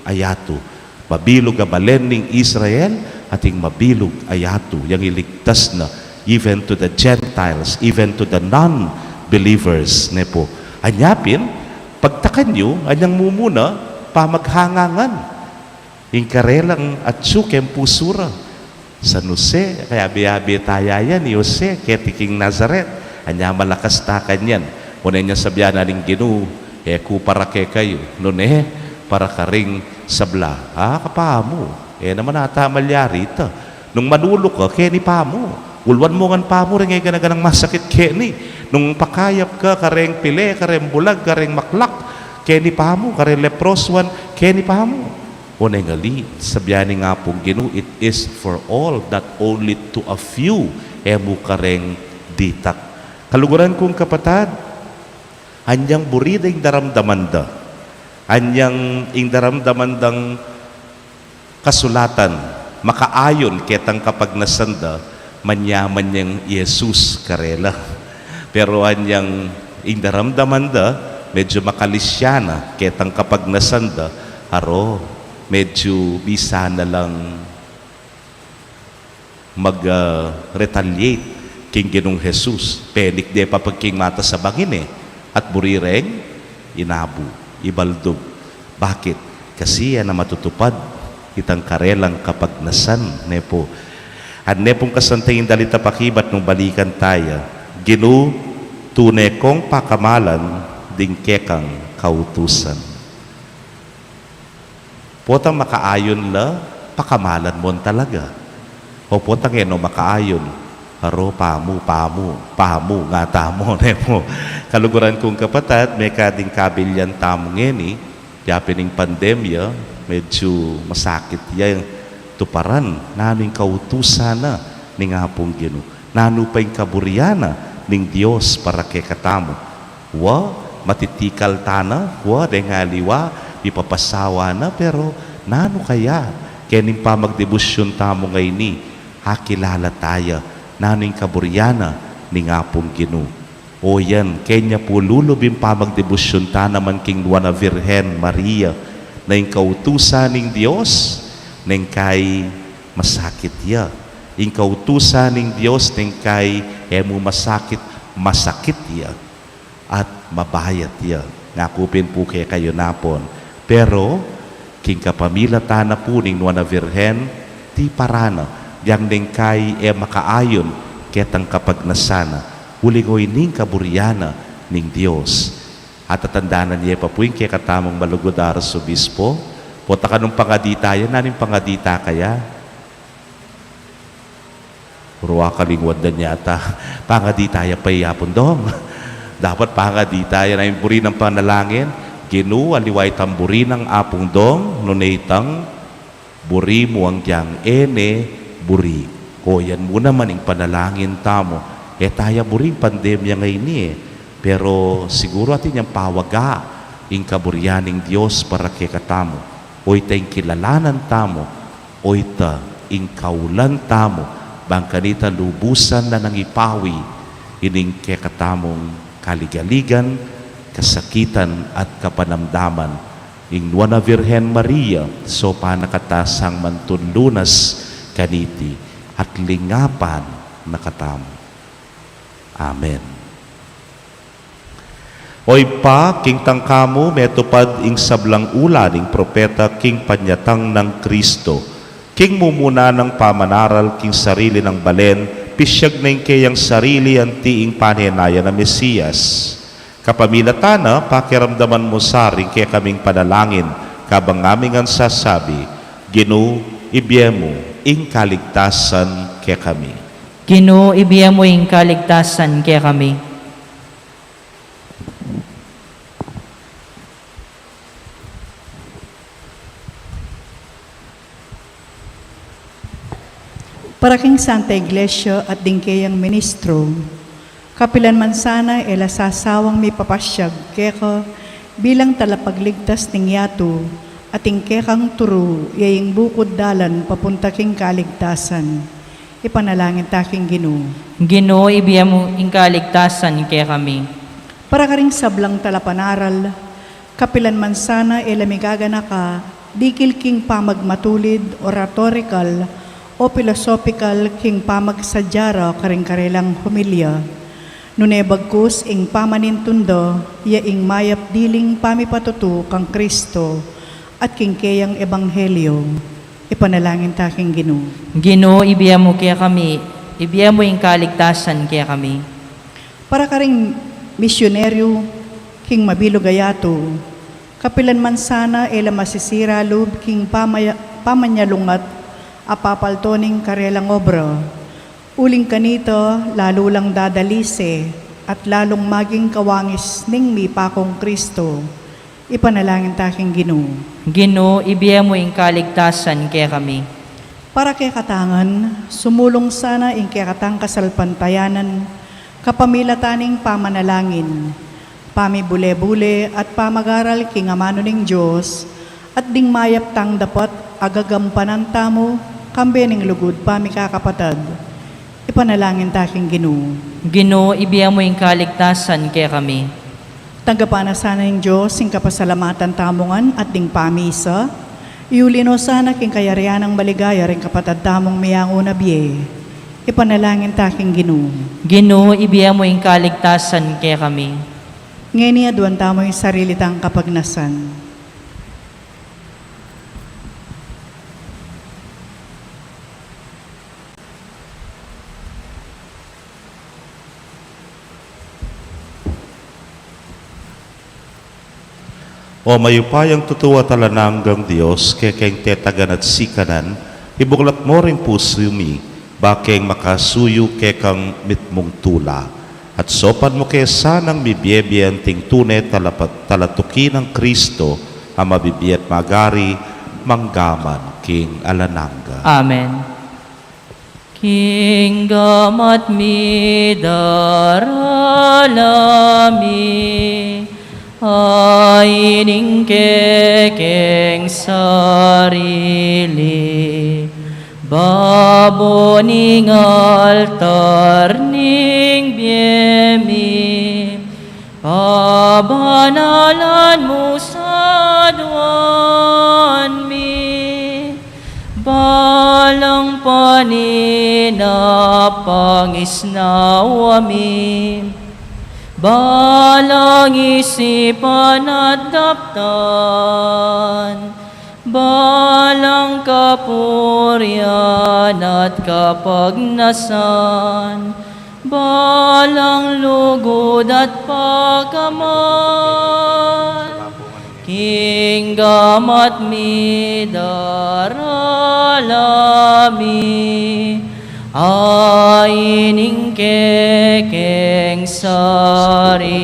ayato. Mabilog abalen ning Israel, ating mabilog ayato. Yang iligtas na, even to the Gentiles, even to the non-believers. Nepo. Anyapin, pagtakan nyo, anyang mumuna, pamaghangangan. Ingkarelang at sukem pusura. San Jose, kaya biyabi tayayan ni Jose, ketiking Nazaret. Anya malakas takan yan. Unan niya sabihan na ning Ginoo, ku para ke kayo. Nune, para karing sabla. Kapamo. Naman ata malyari ito. Nung manulok ka, keni pa mo. Ulwan mo ngan pa mo, rin ngay ganaganang masakit keni. Nung pakayap ka, kareng pile, kareng bulag, kareng maklak, keni pa mo, kareng leproswan, keni pa mo. O nengali, sabihan nga pong Ginoo, it is for all, not only to a few, emu kareng ditak. Kaluguran kong kapatad, anyang buriding daramdamanda, anyang daramdamandang kasulatan, makaayon ketang kapag nasanda, manyaman niyang Yesus karela. Pero anyang indaramdamanda, medyo makalisyana, ketang kapag nasanda, haro, medyo bisa na lang mag-retaliate king Ginong Jesus. Penik de papagking mata sa bangin at burireng, inabu, ibaldog. Bakit? Kasi yan na matutupad itang karelang kapagnasan, nepo. At nepong kasantaying dalita pakibat nung balikan tayo, Ginoo, tunay kong pakamalan, dingkekang kautusan. Potang makaayon la, pakamalan mo talaga. O potang makaayon, haro, pamu, nga tamo, nepo. Kaluguran kong kapatid, may kading kabilyan tamo ngeni, yapining pandemya, medyo masakit yan tuparan, naning kautusan na ning hapong Ginoo. Nano pa yung kaburyana ning Dios para kay katamo. Wa, matitikal tana, wa, dengaliwa, ipapasawa na, pero nano kaya? Kening pamagdebusyon tamo ngay ni, hakilala tayo, nano yung kaburyana ning hapong Ginoo. O yan, kanya po lulubing pamagdebusyon ta naman king Nuana Virgen Maria, na yung kautusan ng Diyos, nang kay masakit ya. Yung kautusan ng Diyos, nang kay masakit ya, at mabayat ya. Nakupin po kayo napon. Pero, king kapamila tana po ng Nuana Virgen, ti parana, yang nang kay makaayon, ketang kapagnasana, ulingoy ning kaburyana ng Diyos. At tatandaanan niya pa po yung katamong malugod aras obispo. Pota ka nung pangadita yan, naning pangadita kaya? Ruwa kalingwad na niya ata. Pangadita yan pa iyapon dong. Dapat pangadita yan ay buri ng panalangin. Ginoo, aliway tamburi ng apong dong, nunaytang buri mo ang diyang buri. O yan mo naman yung panalangin tamo. Taya buri pandemya ngayon Pero siguro atin yung pawaga ing kaburyaning Diyos para kay katamo. O ita yung kilalanan tamo, o ita ing kaulan tamo, bang kanita lubusan na nang ipawi, ining kay katamong kaligaligan, kasakitan at kapanamdaman, ingwa na Virhen Maria, so panakatasang mantunlunas kaniti, at lingapan nakatamo. Amen. Oy pa, king tangkamo, metupad ing sablang ula ning propeta, king panyatang ng Kristo, king mumuna ng pamanaral, king sarili ng balen, pisyag na ing kayang sarili ang tiing panenaya na Mesiyas. Kapamilatana, pakiramdaman mo saring kaya kaming panalangin, kabang aming ang sasabi, Ginoo, ibiyemo, ing kaligtasan kaya kami. Ginoo, ibigay mo yung kaligtasan kaya kami. Para king Santa Iglesia at dingkayang ministro, kapilan man sana ela sasawang mi papasyag keka bilang talapagligtas ning yato at kekang turu yaying bukod dalan papunta king kaligtasan. Ipanalangin taking Ginoo. Ginoo, ibigay mo yung kaligtasan kaya kami. Para ka ring sablang talapanaral, kapilan man sana elamigagana ka, dikil king pamagmatulid, oratorical, o philosophical king pamagsadyara karing karelang humilya. Nunebagkus ing pamanintundo, ya ing mayap diling pamipatutu kang Kristo, at king kayang ebanghelyo. Ipanalangin taking Ginoo. Ginoo, ibigay mo kaya kami. Ibigay mo yung kaligtasan kaya kami. Para ka ring misyonaryo, king mabilugayato, kapilan man sana ela masisira loob king pamanyalungat, apapaltoning karelang obra. Uling kanito, lalo lang dadalise, at lalong maging kawangis ning mipakong Kristo. Ipanalangin taking Ginoo. Ginoo, ibigay mo yung kaligtasan kaya kami. Para kay katangan, sumulong sana ing kay katang kasalpantayanan, kapamilataning pamanalangin, pamibule-bule at pamagaral king amano ning Diyos, at ding mayap tang dapat agagampanan tamo, kambe ning lugod pamikakapatad. Ipanalangin taking Ginoo. Ginoo, ibigay mo yung kaligtasan kaya kami. Tanggapana sana ng Diyos, sing kapasalamatan tamongan at ding pamisa, iulino sana king kayarian ng maligaya rin kapatad tamong miyang unabye. Ipanalangin taking Ginoo. Ginoo, ibigay mo yung kaligtasan kaya kami. Ngeni aduan tamo yung sarili tang kapagnasan. O mayupayang tutuwa talananggang Diyos, kaya kayong tetagan at sikanan, ibuklat mo rin puso mi, bakeng makasuyo kaya kang mitmong tula. At sopan mo kaya sanang mibiyebyan ting tunay talatukin ng Kristo, ang mabibiyat magari, manggaman king alananga. Amen. King gamat mi daralami, aining kekeng sarili, baboning altar ning biyemi, pabanalan mo sa duwan mi, balang paninapangis-nawami, balang isipan at daptan, balang kapuryan at kapagnasan, balang lugod at pagkaman, king gamat mi daralami, aining kekeng sarili,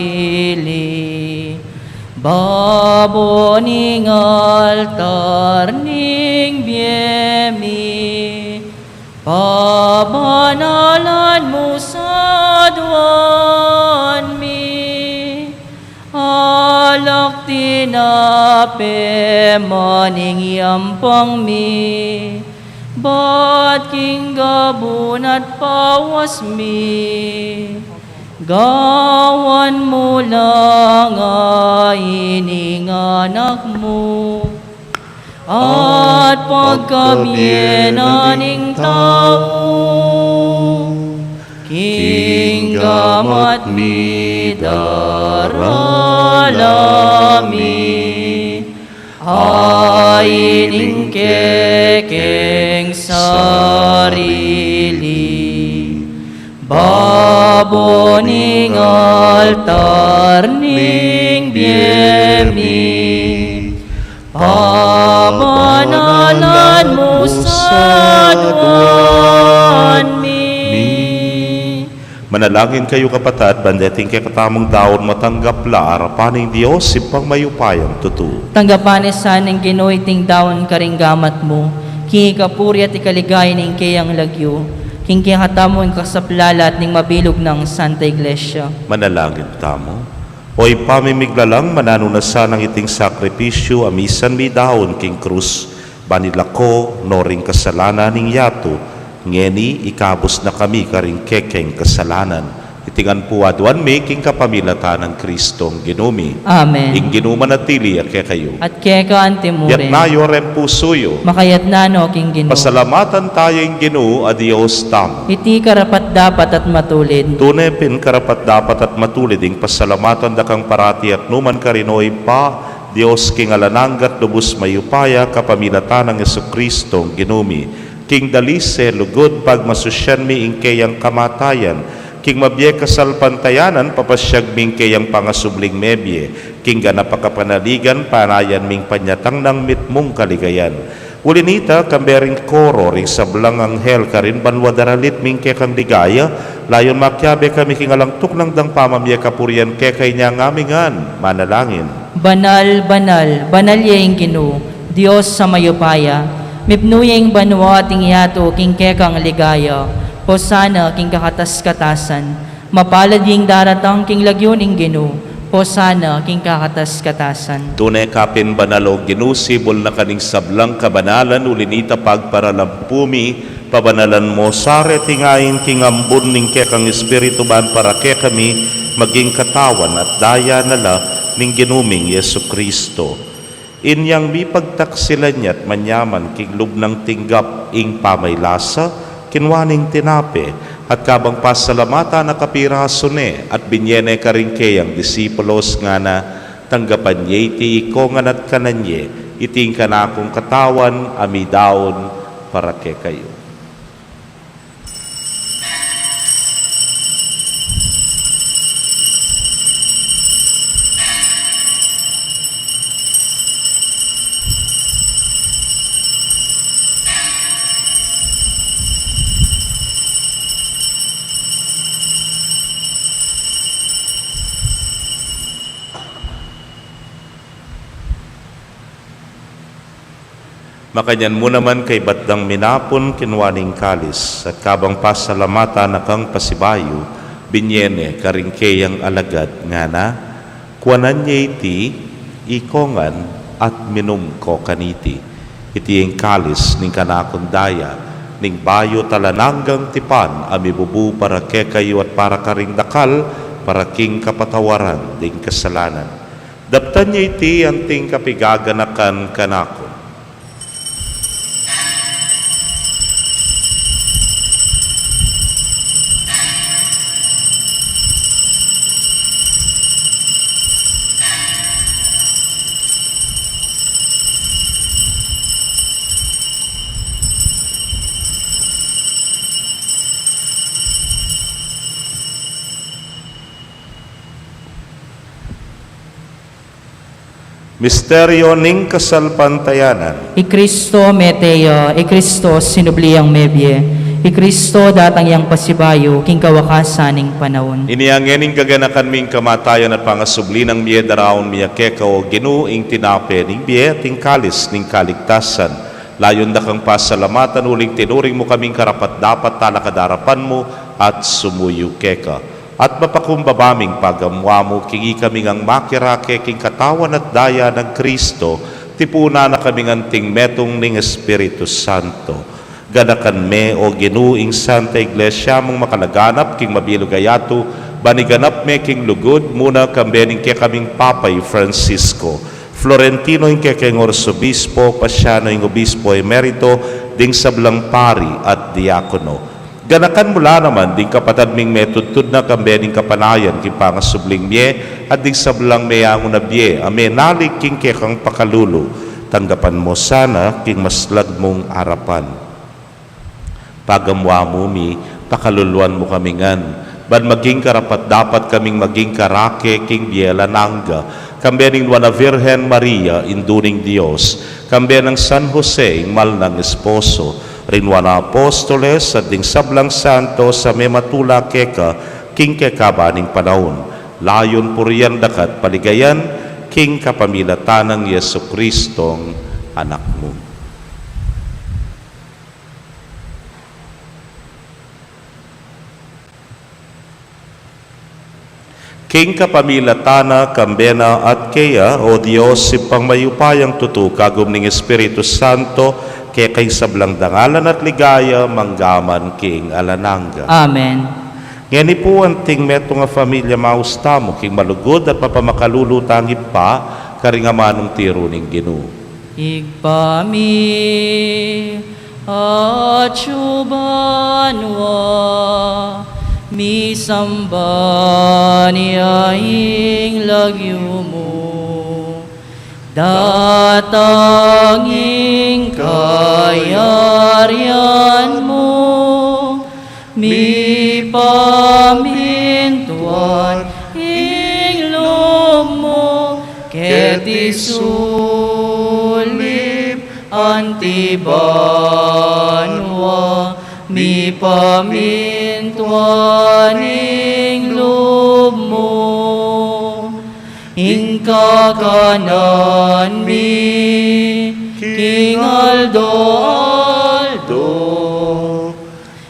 baboning altar ning biyemi, pabanalan mo sa duwan mi, alak tinape maning yampang mi, ba't king gabun at pawas mi, Gawan mo lang ining anak mo, at pagkamienaning tao, kinggamat mi daralami, aining kekeng sarili. Baboning altar ning biyemi, pabanalan mo sa duwan mi. Manalangin kayo kapatid, bandeting kay katamong daon matanggap la arapaning Dios ipang mayupayang tutu. Tanggapan saning ginuiting daon karinggamat mo, kikapuri at ikaligay ning kayang lagyo, king kihatamoy kasaplalat ning mabilog ng Santa Iglesia. Manalangin tamo. Oy pamimiglalang mananunasan ng iting sakripisyo amisan mi daon king krus, banilako noring kasalanan ning yato, ngeni ikabos na kami karing kekeng kasalanan. Itingan po aduan mi king kapamilatan ng Kristong ginumi. Amen. Ing ginuman at tili at kayo. At keka antimurin, Yat nayo ren pusuyo. makayat nano king Ginoo. Pasalamatan tayo ing Ginoo a Dios tamo. Iti karapat dapat at matulid. Tunay pin karapat dapat at matulid ing pasalamatan dakang parati at numan karinoy pa Dios king alananggat lubos mayupaya kapamilatan ng Jesucristong ginumi. King dalise lugod pagmasusyan mi ing kayang kamatayan. King mabye kasal pantayanan papasyag ming kayang pangasubling mebye. King ganapakapanaligan panayan ming panyatang ng mitmong kaligayan. Ulinita kambering koro ring sablang anghel karin banwa daralit ming kekang ligaya. Layon makyabe kami king alangtuk ng dang pamamye kapurian kekay niya ngamingan. Manalangin. Banal, banal, banal yaing Ginoo, Dios sa mayupaya, mipnuyeng banwa ating yato king kekang ligaya, Hosana king kakatas-katasan, mapalad yung daratang king lagyon ing Ginoo, Hosana king kakatas-katasan. Tunay kapin banalo ginusibol na kaning sablang kabanalan ulinita pagparalampumi, pabanalan mo sare tingayin king ambun ning kekang espiritu ban para ke kami maging katawan at daya nala ning ginuming Yesu Kristo. Inyang mi pagtaksilan niya't manyaman king lubnang tinggap ing pamaylasa, kinwaning tinape, at kabang pasalamata na kapiraso ne, at binyene karingke ang disipulos nga na tanggapan niya iti ikongan at kananye, iting kanakong katawan, amidaon, para ke kayo. Makanyan mo naman kay batdang minapon kinwaning kalis at kabang pasalamata na kang pasibayo binyene karingkeyang alagad nga na kuanan niya iti ikongan at minum ko kaniti iti ang kalis ning kanakundaya ning bayo talananggang tipan amibubu para ke kayo at para karing dakal para king kapatawaran ding kasalanan daptan niya iti anting kapigaganakan kanako. Misteryo ning kasalpantayanan. I Kristo meteo, I Kristo sinubliyang mebye, I Kristo datang yang pasibayo, king kawakasan ning panahon. Iniangening kaganakan ming kamatayan at pangasubli ng miye daraon miya keka o Ginoo ing tinape ning biye ting kalis ning kaligtasan. Layon da kang pasalamatan uling tinuring mo kaming karapat dapat talakadarapan mo at sumuyo keka. At mapakumbabaming pagamwa mo kingi kaming ang makirake king katawan at daya ng Kristo, tipuna na kaming anting metong ning Espiritu Santo. Ganakan me o Ginoo ing Santa Iglesia mong makalaganap king mabilog ayato, baniganap me king lugod, muna kambening kaya kaming Papay Francisco. Florentino yung kekeng Orsobispo, Pasiano yung Obispo Emerito, ding sablang pari at diakono. Ganakan mula naman, ding kapatad ming metudtud na kambening kapanayan, king pangasubling mye, at ding sablang meyango na bye, ame nalik king kekang pakalulu, tanggapan mo sana, king maslag mong arapan. Pagamwa mo mi, pakaluluan mo kamingan, ban maging karapat dapat kaming maging karake, king biela nangga, kambening Nuana Virgen Maria, induning Diyos, kambenang San Jose, ingmal ng esposo, rinwana apostoles at ding sablang santo sa mematula keka, king kekabaning panahon. Layon puriyan dakat paligayan, king kapamilatan ng Yesu Kristong anak mo. King kapamilatana, kambena at kaya, o Diyos, sipang mayupayang tutu, kagum ning Espiritu Santo, kaya kay sablang dangalan at ligaya, manggaman king alananga. Amen. Ngani po ang ting meto nga familia maustamo, king malugod at papamakalulutang pa, karingamanong tiro ning Ginoo. Igpami at syubanwa, misamba niyaing lagyo mo, datanging kayarian mo, mi pamintuan inglom mo, keti sulip antibanwa, mi pamintuan inglom mo, ingka kanan mi, King Aldo Aldo,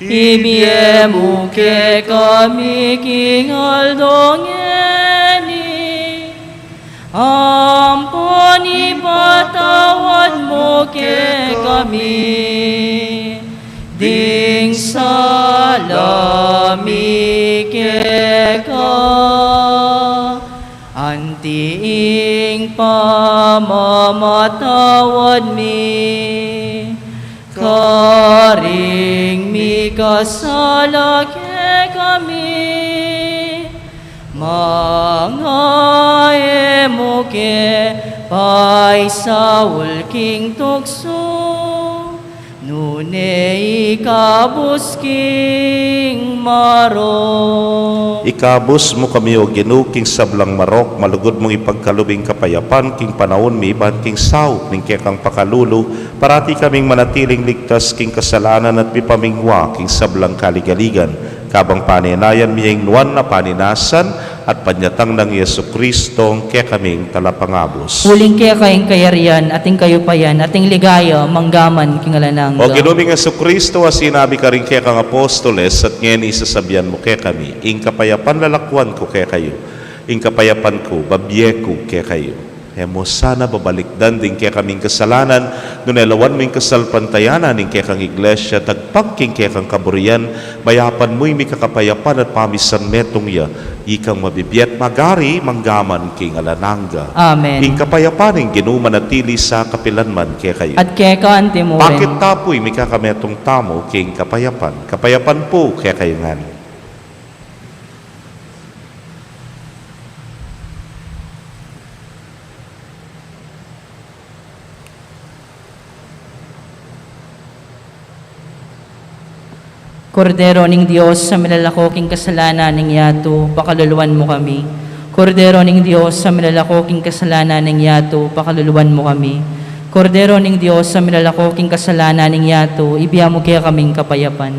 ibiemu ke kami King Aldo ngeni, ampuni patawad mo ke kami, ding salami ke ka, antiing pamamatawad mi, karing mi kasala ke kami, mga emo ke paisawul king tukso, nune ikabus king maro. Ikabus mo kami o Ginoo, king sablang marok, malugod mong ipagkalubing kapayapan, king panahon mi ban king saw, ning kekang pakalulu, parati kaming manatiling ligtas, king kasalanan at pipamingwa, king sablang kaligaligan, kabang paninayan miyang nuan na paninasan, at panyatang ng Yesu Kristong kaya kaming talapangabos. Huling kaya kayong kayarian, ating kayupayan, ating ligaya, manggaman, kingalanangga. O Ginoong Yesu Kristo, sinabi ka rin kaya kang apostoles, at ngayon isasabihan mo kaya kami, ing kapayapan lalakwan ko kaya kayo, ing kapayapan ko, babye ko kaya kayo. Hemo sana babalikdan din kaya kaming kasalanan, nunelawan mo yung kasalpantayanan ng kaya kang iglesia, tagpagking kaya kang kaburian, mayapan mo'y may kakapayapan at pamisan metong ya, ikang mabibiyat magari, manggaman king alananga. Amen. Ing kapayapan ng Ginoo manatili sa kapilanman kaya kayo. At kaya ka antimo Bakit tapoy may kakametong tamo king kapayapan? Kapayapan po kaya kayo nga. Kordero ning Diyos sa milalakoking kasalanan ning yato, pakaluluwan mo kami. Kordero ning Diyos sa milalakoking kasalanan ning yato, pakaluluwan mo kami. Kordero ning Diyos sa milalakoking kasalanan ning yato, ibiya mo kaya kaming kapayapan.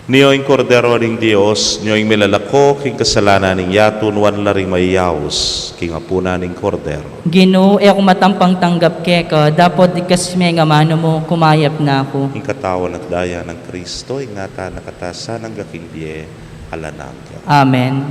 Niyo'y kordero ning Dios, niyo'y milalako, king kasalanan ning yato, nuwan laring mayayaos, king apuna ning kordero. Ginoo, e ako matampang tanggap keka, dapat ikas may nga mano mo, kumayap na ako. Ing katawan at daya ng Kristo, ing ngata nakatasan ng gaking biye, alanangga. Amen.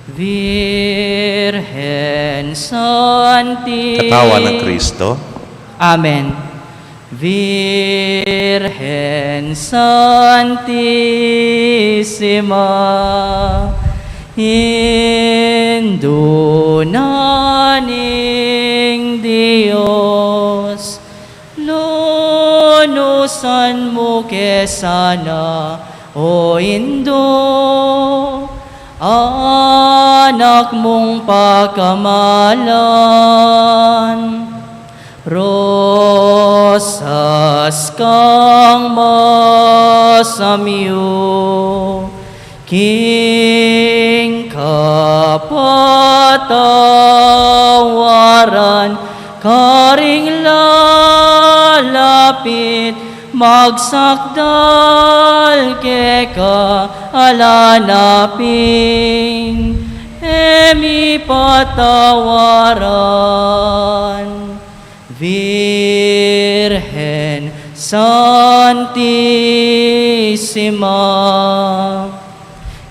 Virgen Santi. Katawan ng Kristo. Amen. Virgen Santissima, indunaning Diyos, lunusan mo kesana, o Indo, anak mong pagkamalan. Rosas kang masamyo, king kapatawaran, karing lalapit, magsakdal keka alanaping, emi patawaran. Virgen Santissima,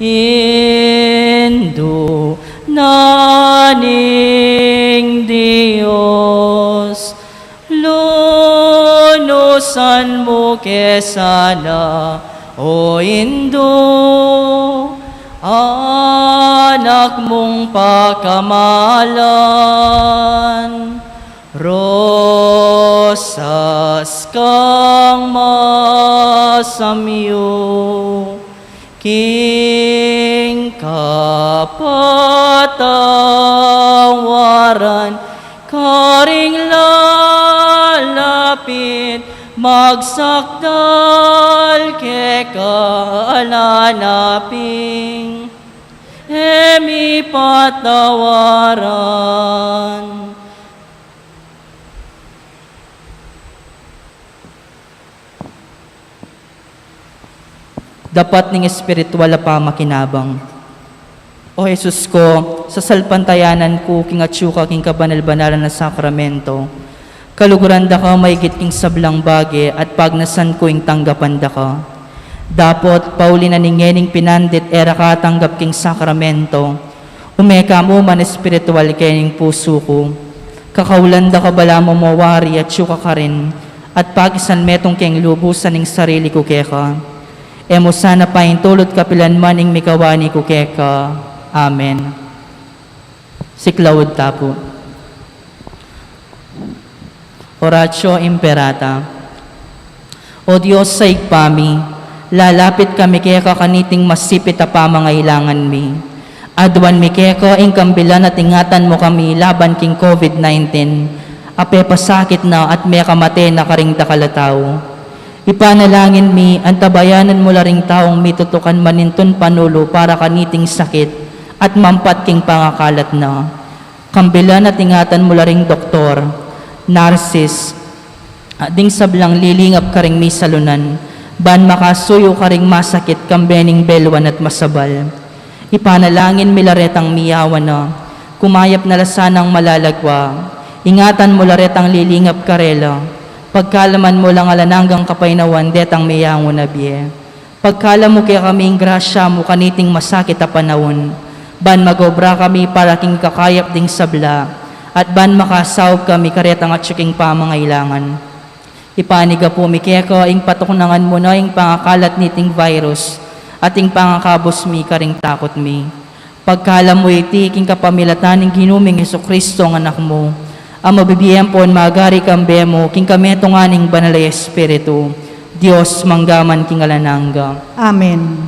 indunaning Diyos, lunusan mo kesana, o Indo, anak mong pagkamalan. Rosas kang masamyo, king kapatawaran, karing lalapit, magsakdal keka alanaping, emi patawaran. Dapat ning espiritual pa makinabang. O Jesus ko, sa salpantayanan ko, king atsyuka, king kabanal-banalan na sakramento, kaluguran da ka, maigit king sablang bagi, at pagnasan ko ing tanggapan da ka. Dapat, pauli na ningening pinandit, era ka tanggap king sakramento, umeka mo man espiritual kening puso ko, kakaulan da ka bala mo mawari, at syuka ka rin, at pagisan metong keng lubusan ning sarili ko keka. Emo sana paintulot kapilan maning mikawani ko keka. Amen. Siklawod tapo. Oratio Imperata. O Diyos sa igpami, lalapit kami keka kaniting masipit a pamangailangan mi. Adwan mi keka ingkambilan at ingatan mo kami laban king COVID-19. Ape pasakit na at may kamate na karing dakalataw. Ipanalangin mi, antabayanan mo laring taong mitutukan maninton panulo para kaniting sakit at mampat king pangakalat na. Kambilan at ingatan mo laring doktor, narsis, ding sablang lilingap karing mi salunan, ban makasuyo karing masakit kambening belwan at masabal. Ipanalangin mi laretang miyawan na, kumayap na lasanang malalagwa, ingatan mo laretang lilingap karela, pagkalaman mo lang alananggang kapainawan, detang miyango na biye. Pagkala mo kaya kaming grasya mo kaniting masakit a panahon, ban magobra kami para king kakayap ding sabla, at ban makasawag kami karetang at syuking pamangailangan. Ipaniga po mi kaya ka ing patuknangan mo na ing pangakalat niting virus, at ing pangakabos mi karing takot mi. Pagkala mo iti king kapamilatan ing ginuming Jesucristo ang anak mo, ang mabibiyan po magari kambe mo, king kameto nga ning banalay espiritu, Diyos manggaman king alanangga. Amen.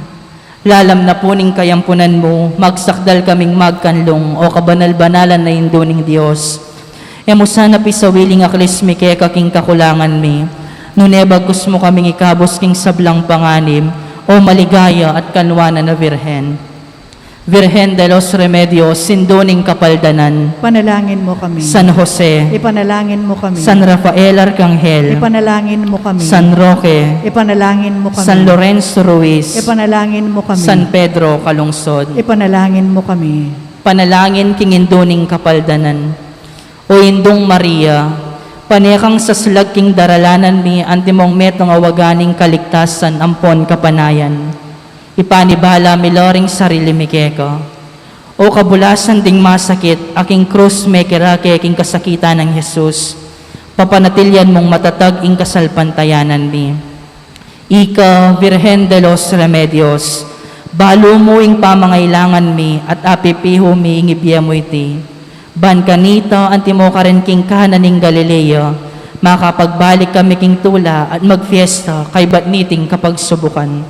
Lalam na po ning kayampunan mo, magsakdal kaming magkanlong, o kabanal-banalan na indo ning Diyos. Emo sana pisawiling aklis mi keka king kakulangan mi, nunebagkus mo kaming ikabos king sablang panganim, o maligaya at kanwanan na Virhen. Virgen de los Remedios, sindoning kapaldanan, Panalangin mo kami. San Jose, Ipanalangin mo kami. San Rafael Arcangel, Ipanalangin mo kami. San Roque, Ipanalangin mo kami. San Lorenzo Ruiz, Ipanalangin mo kami. San Pedro Calungsod, Ipanalangin mo kami. panalangin king induning kapaldanan. O Indong Maria, panekang sa slag king daralanan mi, antimong metong awaganing kaligtasan, ampon kapanayan. Ipanibala mi loring sarili mi keko. O kabulasan ding masakit, aking krus may kirake, aking kasakitan ng Jesus. Papanatilyan mong matatag ing kasalpantayanan mi. Ika, Virgen de los Remedios, balo mo ing pamangailangan mi, at apipiho mi ing ibiya mo iti. Ban kanita, antimo ka rin king kahanan ing Galilea, makapagbalik kami king tula at magfiesta kay batniting kapag subukan.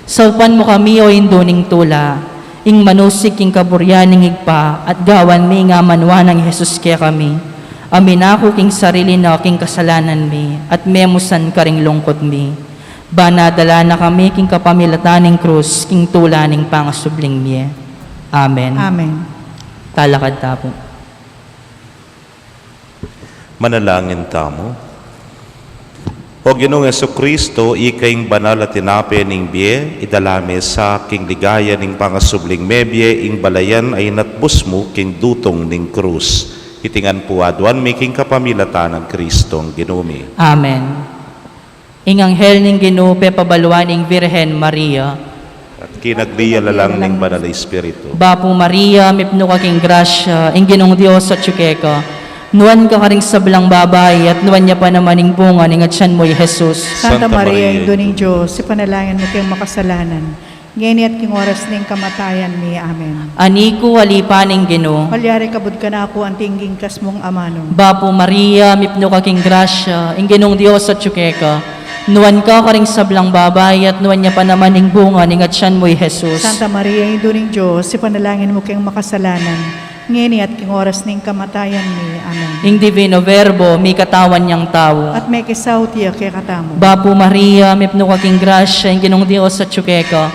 Saupan mo kami o induning tula, ing manusik ing kaburyaning igpa, at gawan mi nga manwa ng Jesus kaya kami. Amin ako king sarili na king kasalanan mi, at memusan karing lungkot mi. Banadala na kami king kapamilataning krus, king tula ning pangasubling mi. Amen. Amen. Talakad tapo. Manalangin tamo. O Ginoong Jesucristo, ikaing banal at tinape ning biye, idalame sa king ligaya ning pangasubling mebye, ing balayan ay natbus mo king dutong ning krus. Itingan po adwan may king kapamilatan ng Kristong ginumi. Amen. Ing anghel ning ginupe pabaluan ing Virgen Maria, At kinagdiya lalang ning banal na Espiritu. Bapo Maria, mipno ka king grasya, ing ginong Diyos at tsukeka. Nuwan ka karing sablang babay, at nuwan niya pa naman ing bunga ning atyan mo'y Jesus. Santa Santa Maria, Maria, Ino ng Diyos, ipanalangin mo kayong makasalanan. Ngayon at king oras ng kamatayan mi. Amen. Aniku walipaning Ginoo. Palyari kabud ka na ako ang tingging kas mong amano. Bapo Maria, mipno ka king grasya, ing ginong Diyos at tsukeka. Nuwan ka karing sablang babay, at nuwan niya pa naman ing bunga ning atyan mo'y Jesus. Santa Maria, Ino ng Diyos, ipanalangin mo kayong makasalanan. Ngayon at king oras ng kamatayan mi. Amen. Ing divino verbo, may katawan niyang tao. At may kisautiya kay katamo. Bapo Maria, mipno ka king grasya, ing ginong Diyos at tsukeka.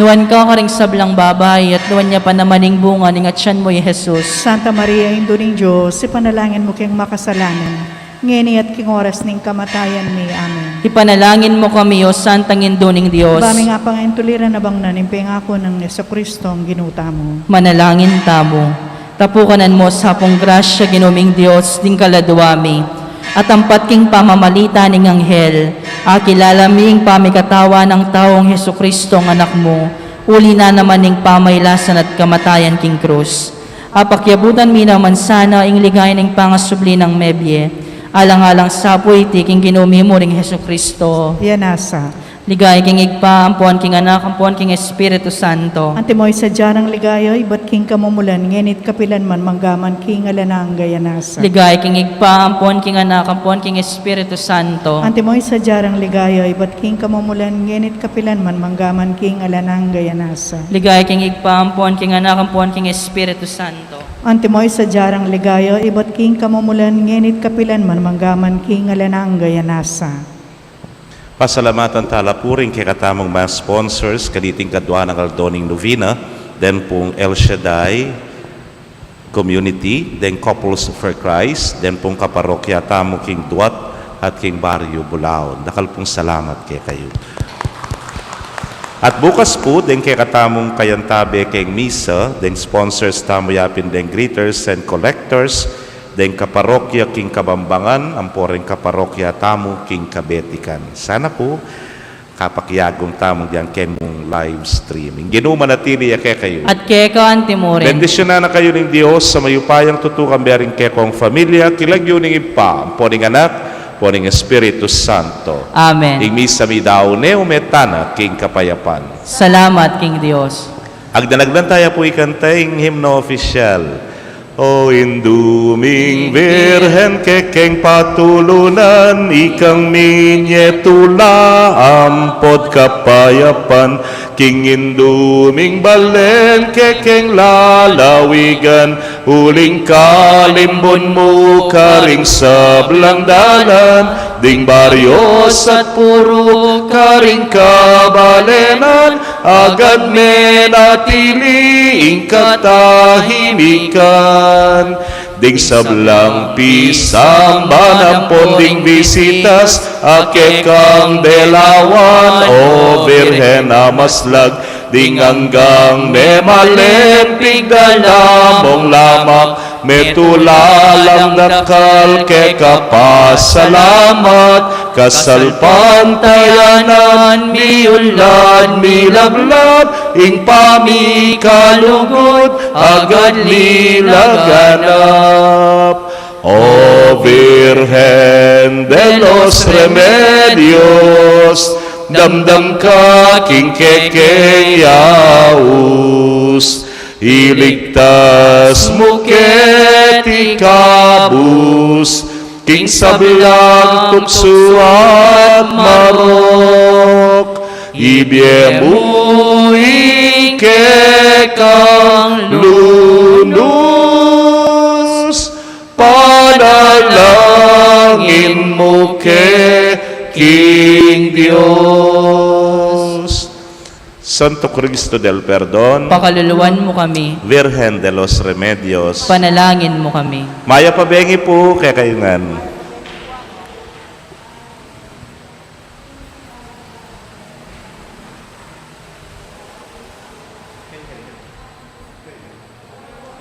Nuwan ka karing sablang babay, at nuwan niya pa naman ing bunga ning atyan mo'y Jesus. Santa Maria, Ino ng Diyos, ipanalangin mo kayong makasalanan. Ngayon at king oras ng kamatayan mi. Amen. Ipanalangin mo kami, O Santang Induning Diyos. Bami nga pang tuliran na bang nanimpeng ako ng Jesucristo ang ginuta mo. Manalangin tamo. Tapukanan mo sa pong grasya, ginuming Diyos, ding kaladuami. At ang patking pamamalita ning anghel, akilala ming pamikatawa ng taong Jesucristo ang anak mo, uli na naman ning pamaylasan at kamatayan king krus. Apakyabutan mi naman sana ing ligay ning pangasubli ng mebye, alang-alang sapoy ti king ginumi mo ring Jesucristo. Yanasa. Ligay king igpa, ampuan king anak, ampuan king Espiritu Santo. Antimoy sa dyanang ligayoy, ba't king kamumulan, ngenit kapilan man manggaman king alanang gayanasa. Ligay king igpa, ampuan king anak, ampuan king Espiritu Santo. Antimoy sa dyanang ligayoy, ba't king kamumulan, ngenit kapilan man manggaman king alanang gayanasa. Ligay king igpa, ampuan king anak, ampuan king Espiritu Santo. Antimoy sa dyanang ligayoy, ba't king kamumulan, ngenit kapilan man manggaman king alanang gayanasa. Pasalamatan talapurin kay katamong mga sponsors, kaniting kadwa ng Aldoning Novena, then pong El Shaddai Community, then Couples for Christ, then pong kaparokya tamo King Duat at King Barrio Bulao. Dakal pong salamat kay kayo. At bukas po, then kay katamong kayantabe kay Misa, then sponsors tamo yapin then greeters and collectors, then kaparokya King Kabambangan, amporeng kaparokya tamo King Kabetikan. Sana po kapakyagong tamong diyan kay mong live streaming. Ginumanatili kay kayo. At keka antimore. Bendisyonan na kayo ng Diyos sa mayupayang tutukang biyering kay kong familia, kilagyo ng ipa, amponing anak, amponing Espiritu Santo. Amen. Igmisa mi daw ne umetana King Kapayapan. Salamat, King Diyos. Agdanagdan tayo po ikantaying hymno official. O induming Virhen kekeng patulunan, ikang minyetula ampod kapayapan, king induming balen kekeng lalawigan, uling kalimbon mo karing sablang dalan, ding baryos at puro karing kabalenan, agad menatili ing katahimikan. Ding sablang pisang manampon ding visitas, ake kang delawan o Virhen amaslag, ding hanggang nemalempig dalamong lamak, metulalang nakal ke kapasalamat, kasalpantayanan, miulan, milablab, ing pamikalugod, agad nilaganap. O Virgen de los Remedios, damdam ka king kekeyaus, iligtas mo ket ikabus, king sablag tukso at marok, ibiyemu ikekang lunus, panalangin mo ke King Dios. Santo Cristo del Perdon, Pakaluluwan mo kami, Virgen de los Remedios, panalangin mo kami. maya pabengi po kay kayungan.